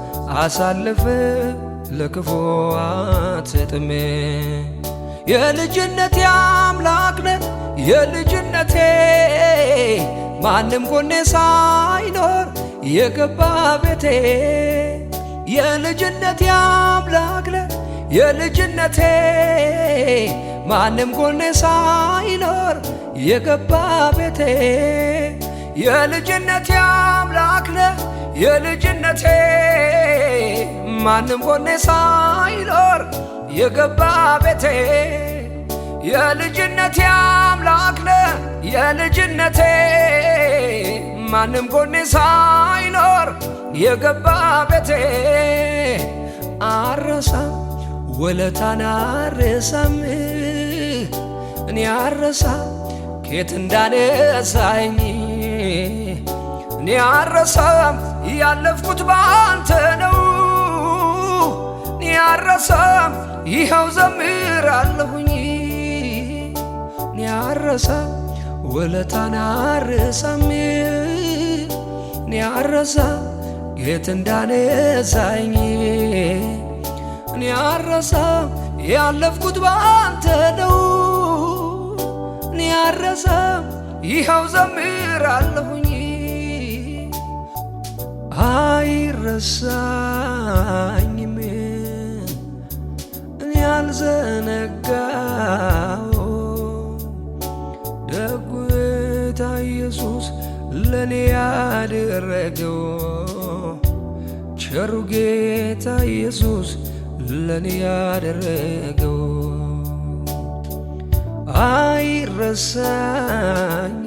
Speaker 1: አሳልፌ ለክፉ አትሰጥም። የልጅነቴ አምላክ ነህ የልጅነቴ ማንም ጎኔ ሳይኖር የገባ ቤቴ። የልጅነቴ አምላክ ነህ የልጅነቴ ማንም ጎኔ ሳይኖር የገባ ቤቴ። የልጅነቴ አምላክ ነህ የልጅነቴ ማንም ጎኔ ሳይኖር የገባ ቤቴ። የልጅነቴ አምላክ ነህ የልጅነቴ ማንም ጎኔ ሳይኖር የገባ ቤቴ። አረሳም ውለታን አልረሳም እኔ አልረሳም ከየት እንዳነሳኝ እኔ አልረሳም ያለፍኩት ባንተ ነው እኔ አልረሳም ይኸው ዘምራለሁኝ እኔ አልረሳም ውለታን አልረሳም እኔ አልረሳም ከየት እንዳነሳኝ እኔ አልረሳም ያለፍኩት ባንተ ነው እኔ አልረሳም ይኸው ዘምራለሁኝ አይረሳኝም እኔ አልዘነጋው ደጉ ጌታ ኢየሱስ ለኔ ያደረገው ቸሩ ጌታ ኢየሱስ ለኔ ያደረገው አይረሳኝ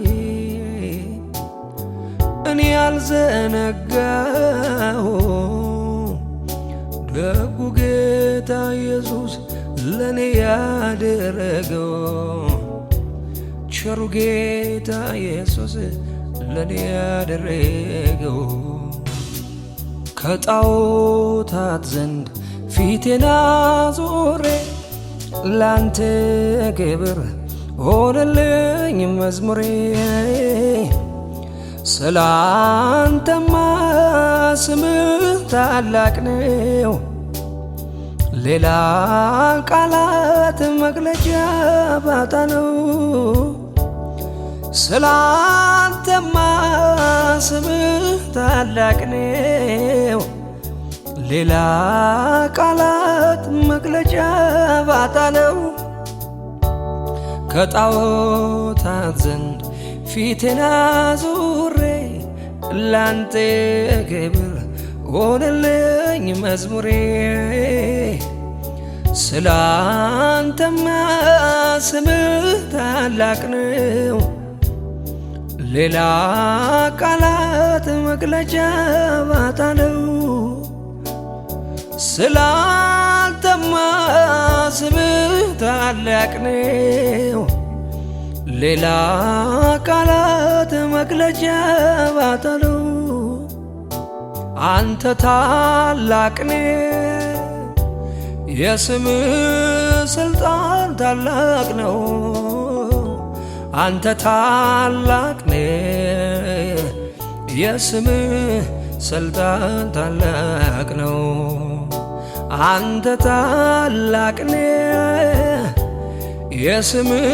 Speaker 1: እኔ ያልዘነጋው ደጉ ጌታ ኢየሱስ ለኔ ያደረገው ቸሩ ጌታ ኢየሱስ ለኔ ያደረገው ከጣዖታት ዘንድ ፊቴን አዞሬ ላንተ ክብር ሆነልኝ መዝሙሬ ስላንተማ ስምህ ታላቅ ነው ሌላ ቃላት መግለጫ ባጣ ነው ስላንተማ ስምህ ታላቅ ነው ሌላ ቃላት መግለጫ ባጣ ነው ከጣዖታት ዘንድ ፊቴን አዙሬ ላንተ ክብር ሆነልኝ መዝሙሬ ስላንተማ ስምህ ታላቅ ነው ሌላ ቃላት መግለጫ ባጣ ነው ስላንተማ ስምህ ታላቅ ነው ሌላ ቃላት መግለጫ ባጣ ነው አንተ ታላቅ ነህ የስምህ ስልጣን ታላቅ ነው አንተ ታላቅ ነህ የስምህ ስልጣን ታላቅ ነው አንተ ታላቅ ነህ የስምህ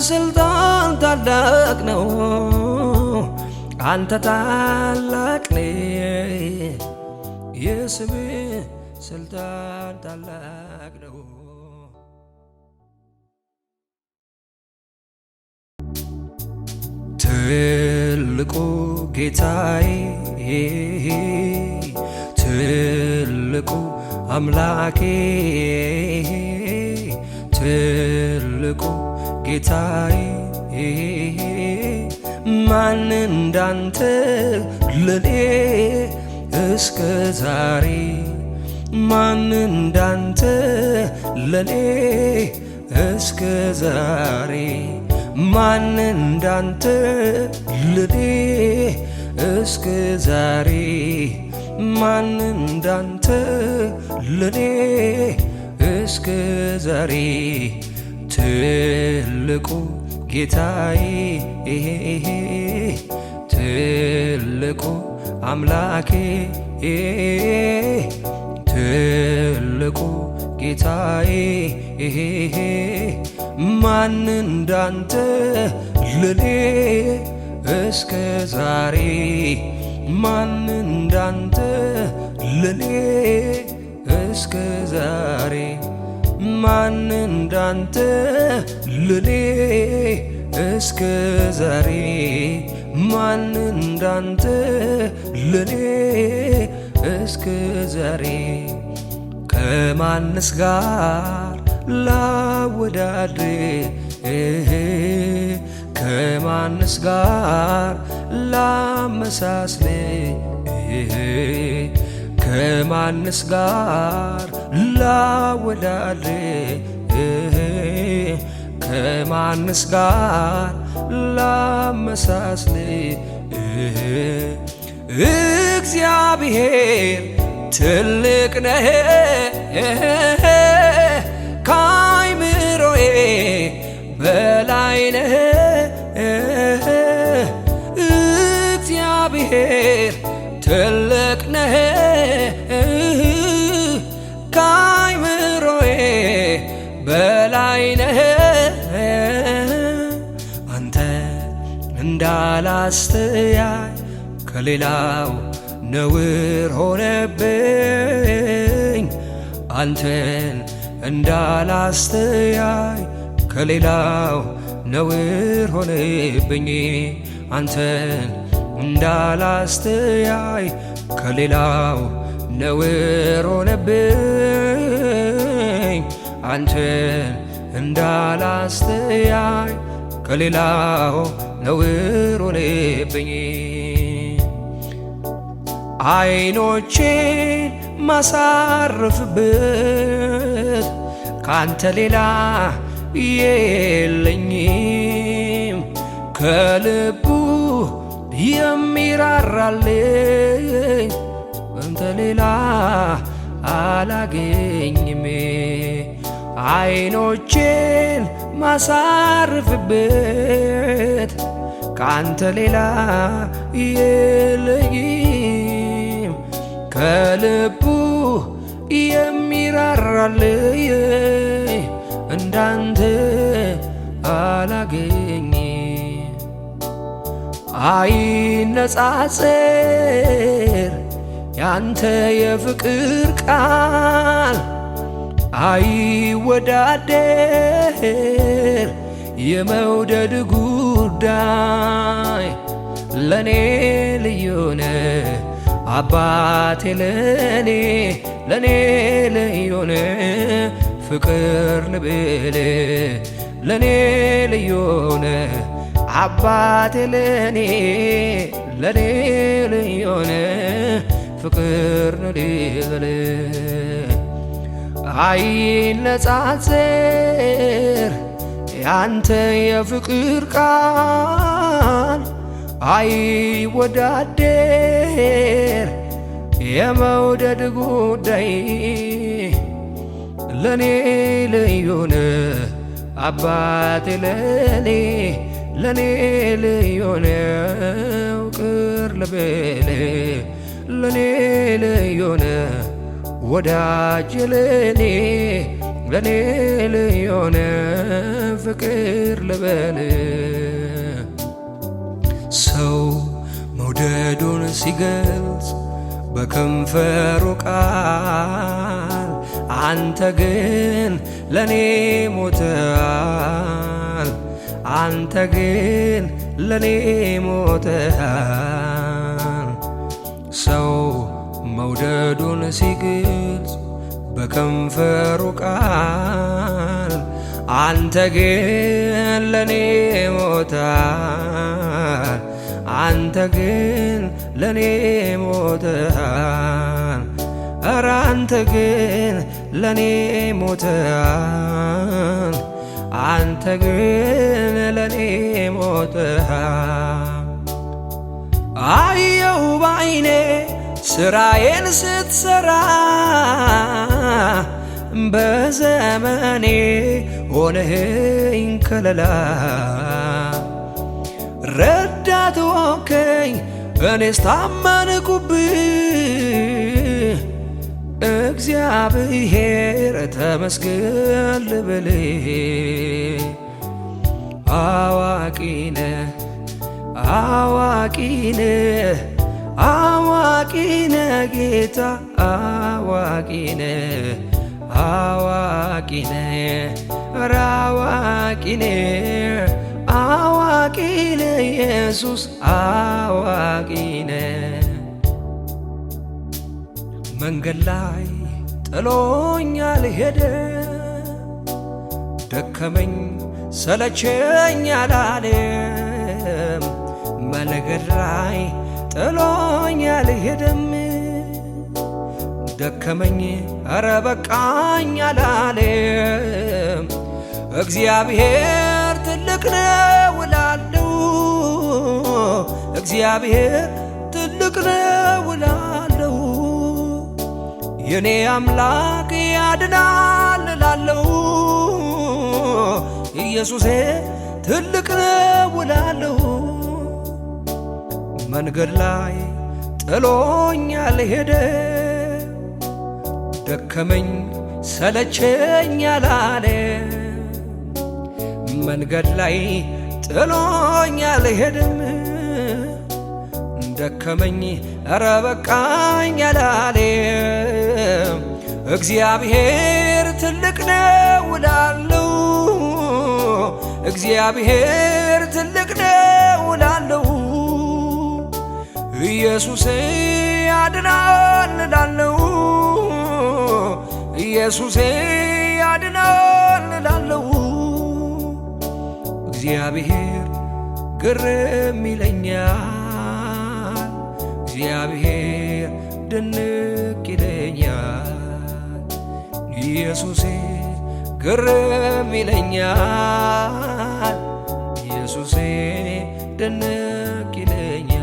Speaker 1: ስልጣን ታላቅ ነው አንተ ታላቅ ነህ የስምህ ስልጣን ታላቅ ነው ትልቁ ጌታዬ ትልቁ አምላኬ ትልቁ ጌታዬ ማን እንዳንተ ለኔ እስከ ዛሬ ማን እንዳንተ ለኔ እስከ ዛሬ ማን እንዳንተ ለኔ እስከ ዛሬ ማን እንዳንተ ለኔ እስከ ዛሬ ትልቁ ጌታዬ ትልቁ አምላኬ ትልቁ ጌታዬ ማን እንዳንተ ለኔ እስከ ዛሬ ማን እንዳንተ ለኔ እስከ ዛሬ ማን እንዳንተ ለኔ እስከ ዛሬ ማን እንዳንተ ለኔ እስከ ዛሬ ከማንስ ጋር ላወዳድር ከማንስ ጋር ላመሳስል ከማንስ ጋር ላወዳድር ከማንስ ጋር ላመሳስል እግዚአብሔር ትልቅ ነህ ከአይምሮዬ በላይ ነህ እግዚአብሔር ትልቅ ነህ ከአይምሮዬ በላይ ነህ አንተ እንዳላስተያይ ከሌላው ነውር ሆነብኝ አንተን እንዳላስተያይ ከሌላው ነውር ሆነብኝ አንተን እንዳላስተያይ ከሌላው ነውር ሆነብኝ አንተን እንዳላስተያይ ከሌላው ነውር ሆነብኝ አይኖቼን ማሳረፍበት ካንተ ሌላ የለኝም ከልቡ የሚራራልኝ ካንተ ሌላ አላገኝም አይኖቼን ማሳረፍበት ካንተ ሌላ የለኝም ከልቡ የሚራራልኝ እንዳንተ አላገኝም አይነጻጸር ያንተ የፍቅር ቃል አይወዳደር የመውደድ ጉዳይ ለኔ ልዩ ነህ አባቴ ለኔ ልዩ ነህ ፍቅር ልብል ለኔ ልዩ ነህ አባቴ ለኔ ልዩ ነህ ፍቅር ልብል አይነጻጸር ያንተ የፍቅር ቃል አይወዳደር የመውደድ ጉዳይ ለኔ ልዩ ነህ አባቴ ለኔ ልዩ ነህ ፍቅር ልብል ለኔ ልዩ ነህ ወዳጅ ለኔ ልዩ ነህ ፍቅር ልበል ሰው መውደዱን ሲገልጽ በከንፈሩ ቃል አንተ ግን ለኔ ሞተሃል አንተ ግን ለኔ ሞተሃል ሰው መውደዱን ሲገልጽ በከንፈሩ ቃል አንተ ግን ለኔ ሞተሃል አንተ ግን ለኔ ሞተሃል ኧረ አንተ ግን ለኔ ሞተሃል አንተ ግን ለኔ ሞተሃል አየሁ ባይኔ ስራዬን ስትሰራ በዘመኔ ሆነኸኝ ከለላ ረዳት ሆንከኝ እኔስ ታመንኩብህ እግዚአብሔር ተመስገን ልበልህ አዋቂ ነህ አዋቂ ነህ አዋቂ ነህ ጌታ አዋቂ ነህ አዋቂ ነህ ኧረ አዋቂ ነህ አዋቂ ነህ ኢየሱስ አዋቂ ነህ መንገድ ላይ ጥሎኛል ሄደ ደከመኝ ሰለቸኝ አላለም መንገድ ላይ ጥሎኛል ሄደም ደከመኝ ኧረ በቃኝ አላለም። እግዚአብሔር ትልቅ ነው እላለሁ፣ እግዚአብሔር ትልቅ ነው እላለሁ። የኔ አምላክ ያድናል እላለሁ፣ ኢየሱሴ ትልቅ ነው እላለሁ። መንገድ ላይ ጥሎኛል ሄደ፣ ደከመኝ ሰለቸኝ አላለ። መንገድ ላይ ጥሎኛል ሄደም፣ ደከመኝ ኧረ በቃኝ አላለ። እግዚአብሔር ትልቅ ነው እላለሁ፣ እግዚአብሔር ትልቅ ነው እላለሁ። ኢየሱሴ ያድናል እላለሁ፣ ኢየሱሴ ያድናል እላለሁ። እግዚአብሔር ግርም ይለኛል፣ እግዚአብሔር ድንቅ ይለኛል። ኢየሱሴ ግርም ይለኛል፣ ኢየሱሴ ድንቅ ይለኛል።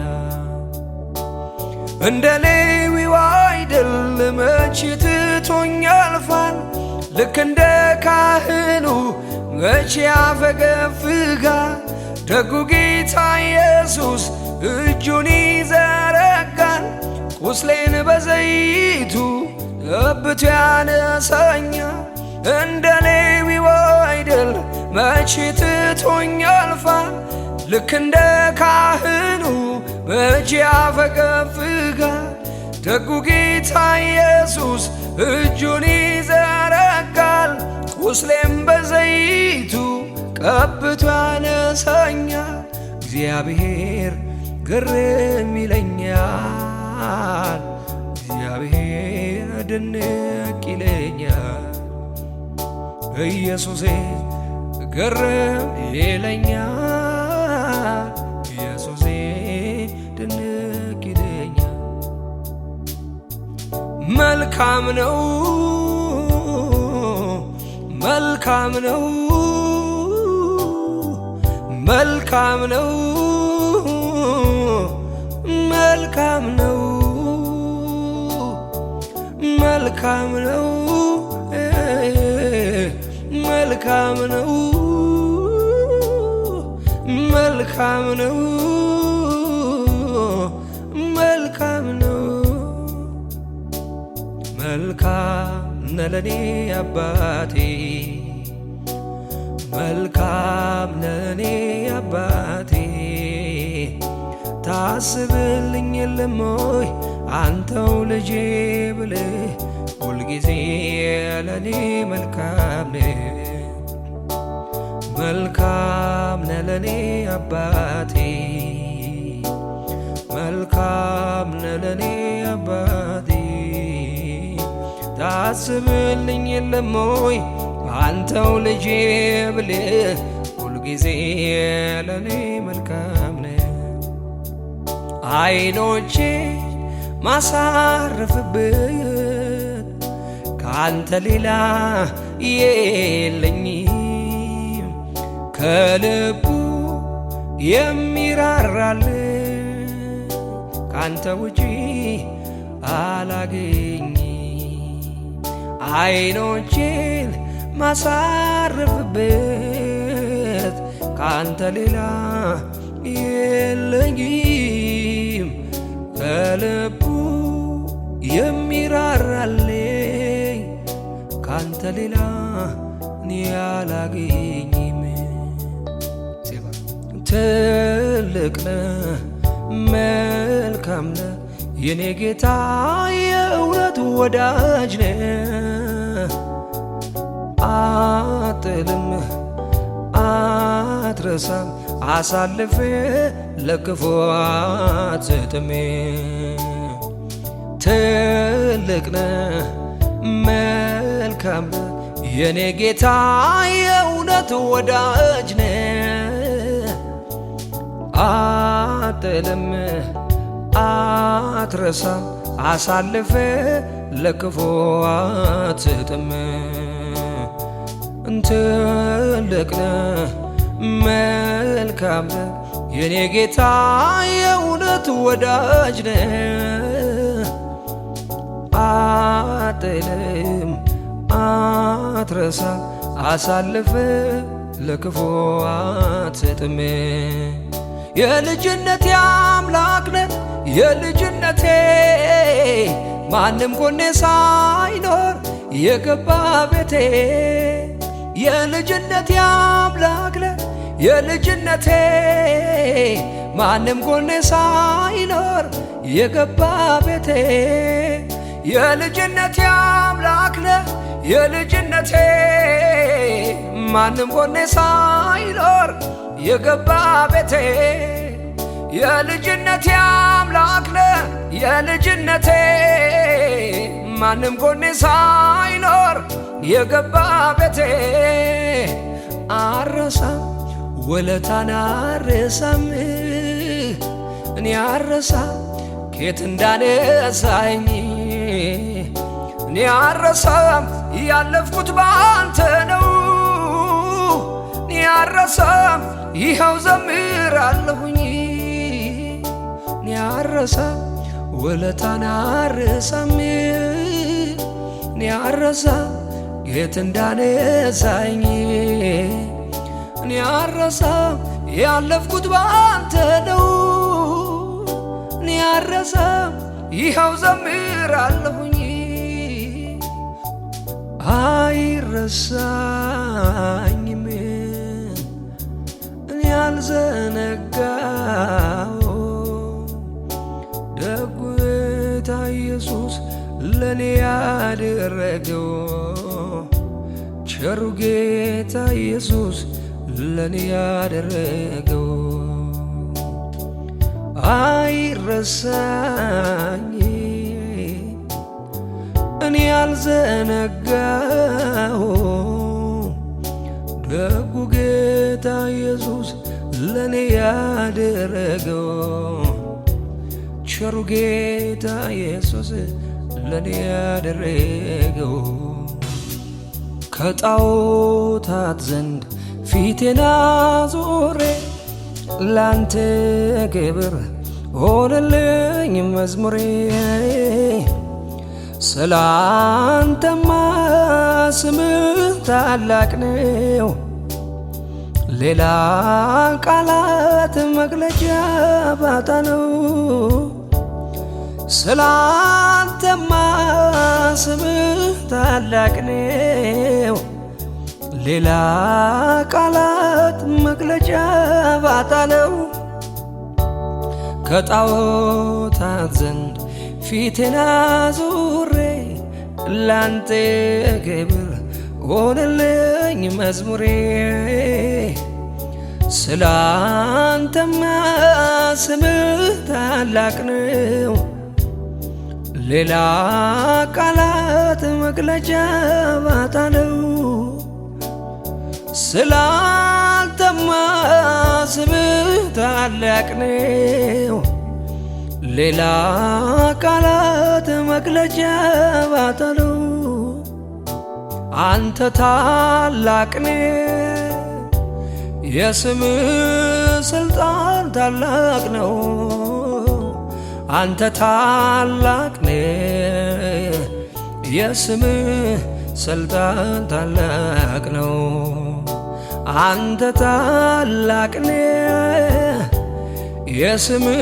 Speaker 1: እንደ ሌዊው አይደል መቼ ትቶኝ ያልፋል፣ ልክ እንደ ካህኑ መቼ ያፈገፍጋል። ደጉ ጌታ ኢየሱስ እጁን ይዘረጋል፣ ቁስሌን በዘይቱ ቀብቶ ያነሳኛል። እንደ ሌዊው አይደል መቼ ትቶኝ ያልፋል፣ ልክ እንደ ካህኑ መቼ ያፈገፍጋል። ደጉ ጌታ ኢየሱስ እጁን ይዘረጋል፣ ቁስሌም በዘይቱ ቀብቶ ያነሳኛል። እግዚአብሔር ግርም ይለኛል፣ እግዚአብሔር ድንቅ ይለኛል። ኢየሱሴ ግርም ይለኛል፣ ኢየሱሴ ድንቅ ይለኛል። መልካም ነው መልካም ነው መልካም ነው መልካም ነው መልካም ነው መልካም ነው መልካም ነው መልካም ነው። መልካም ነህ ለኔ አባቴ፣ መልካም ነህ ለኔ አባቴ። ታስብልኝ የለም ወይ አንተው ልጄ ብለህ ሁልጊዜ ለኔ መልካም ነህ። መልካም ነህ ለኔ አባቴ፣ መልካም ነህ ለኔ አባቴ። ታስብልኝ የለም ወይ አንተው ልጄ ብለህ ሁልጊዜ ለኔ መልካም ነህ። አይኖቼ ማሳረፍበት ካንተ ሌላ የለኝም፣ ከልቡ የሚራራል ካንተ ውጪ አላገኝም። አይኖቼን ማሳረፍበት ካንተ ሌላ የለኝም፣ ከልቡ የሚራራልኝ ካንተ ሌላ እኔ አላገኝም። ትልቅ ነህ መልካም ነህ የኔ ጌታ የእውነት ወዳጅ ነህ። አጥልም አትረሳም አሳልፌ ለክፉ አትሰጥም። ትልቅ ነህ መልካም ነህ የኔ ጌታ የእውነት ወዳጅ ነህ። አጥልም አትረሳም አሳልፈ ለክፉ አትጥም። ትልቅ ነህ መልካም ነህ የኔ ጌታ የእውነት ወዳጅ ነህ። አትጥልም አትረሳም አሳልፈ ለክፉ አትጥም። የልጅነቴ አምላክ ነህ የልጅነቴ ማንም ጎኔ ሳይኖር የገባ ቤቴ። የልጅነቴ አምላክ ነህ የልጅነቴ ማንም ጎኔ ሳይኖር የገባ ቤቴ። የልጅነቴ አምላክ ነህ የልጅነቴ ማንም ጎኔ ሳይኖር የገባ ቤቴ። የልጅነቴ አምላክ ነህ የልጅነቴ ማንም ጎኔ ሳይኖር የገባ ቤቴ። አረሳም ወለታን አረሳም እኔ አረሳም ከየት እንዳነሳኝ እኔ አረሳም ያለፍኩት ባንተ ነው። እኔ አረሳም ይኸው ዘምራለሁኝ። እኔ አረሳም ወለታን አረሳም እኔ አረሳም ከየት እንዳነሳኝ እኔ አረሳም ያለፍኩት ባንተ ነው። እኔ አረሳም ይኸው ዘምራለሁኝ። አይረሳኝም እኔ አልዘነጋው ደጉ ጌታ ኢየሱስ ለኔ ያደረገው ቸሩ ጌታ ኢየሱስ ለኔ ያደረገው። አይረሳኝ እኔ አልዘነጋው ደጉ ጌታ ኢየሱስ ለኔ ያደረገው ቸሩ ጌታ ኢየሱስ ለኔ ያደረገው። ከጣዖታት ዘንድ ፊቴን አዞሬ ላንተ ክብር ሆነልኝ መዝሙሬ። ስላንተማ ስምህ ታላቅ ነው ሌላ ቃላት መግለጫ ባጣ ነው። ስላንተማ ስምህ ታላቅ ነው ሌላ ቃላት መግለጫ ባጣ ነው። ከጣዖታት ዘንድ ፊቴን አዙሬ ላንተ ክብር ሆነልኝ መዝሙሬ። ስላንተማ ስምህ ታላቅ ነው ሌላ ቃላት መግለጫ ባጣ ነው። ስላንተማ ስምህ ታላቅ ነው ሌላ ቃላት መግለጫ ባጣ ነው። አንተ ታላቅ ነህ የስምህ ስልጣን ታላቅ ነው። አንተ ታላቅ ነህ የስምህ ስልጣን ታላቅ ነው። አንተ ታላቅ ነህ የስምህ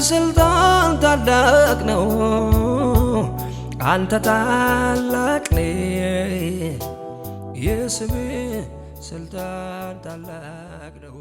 Speaker 1: ስልጣን ታላቅ ነው። አንተ ታላቅ ነህ የስምህ ስልጣን ታላቅ ነው።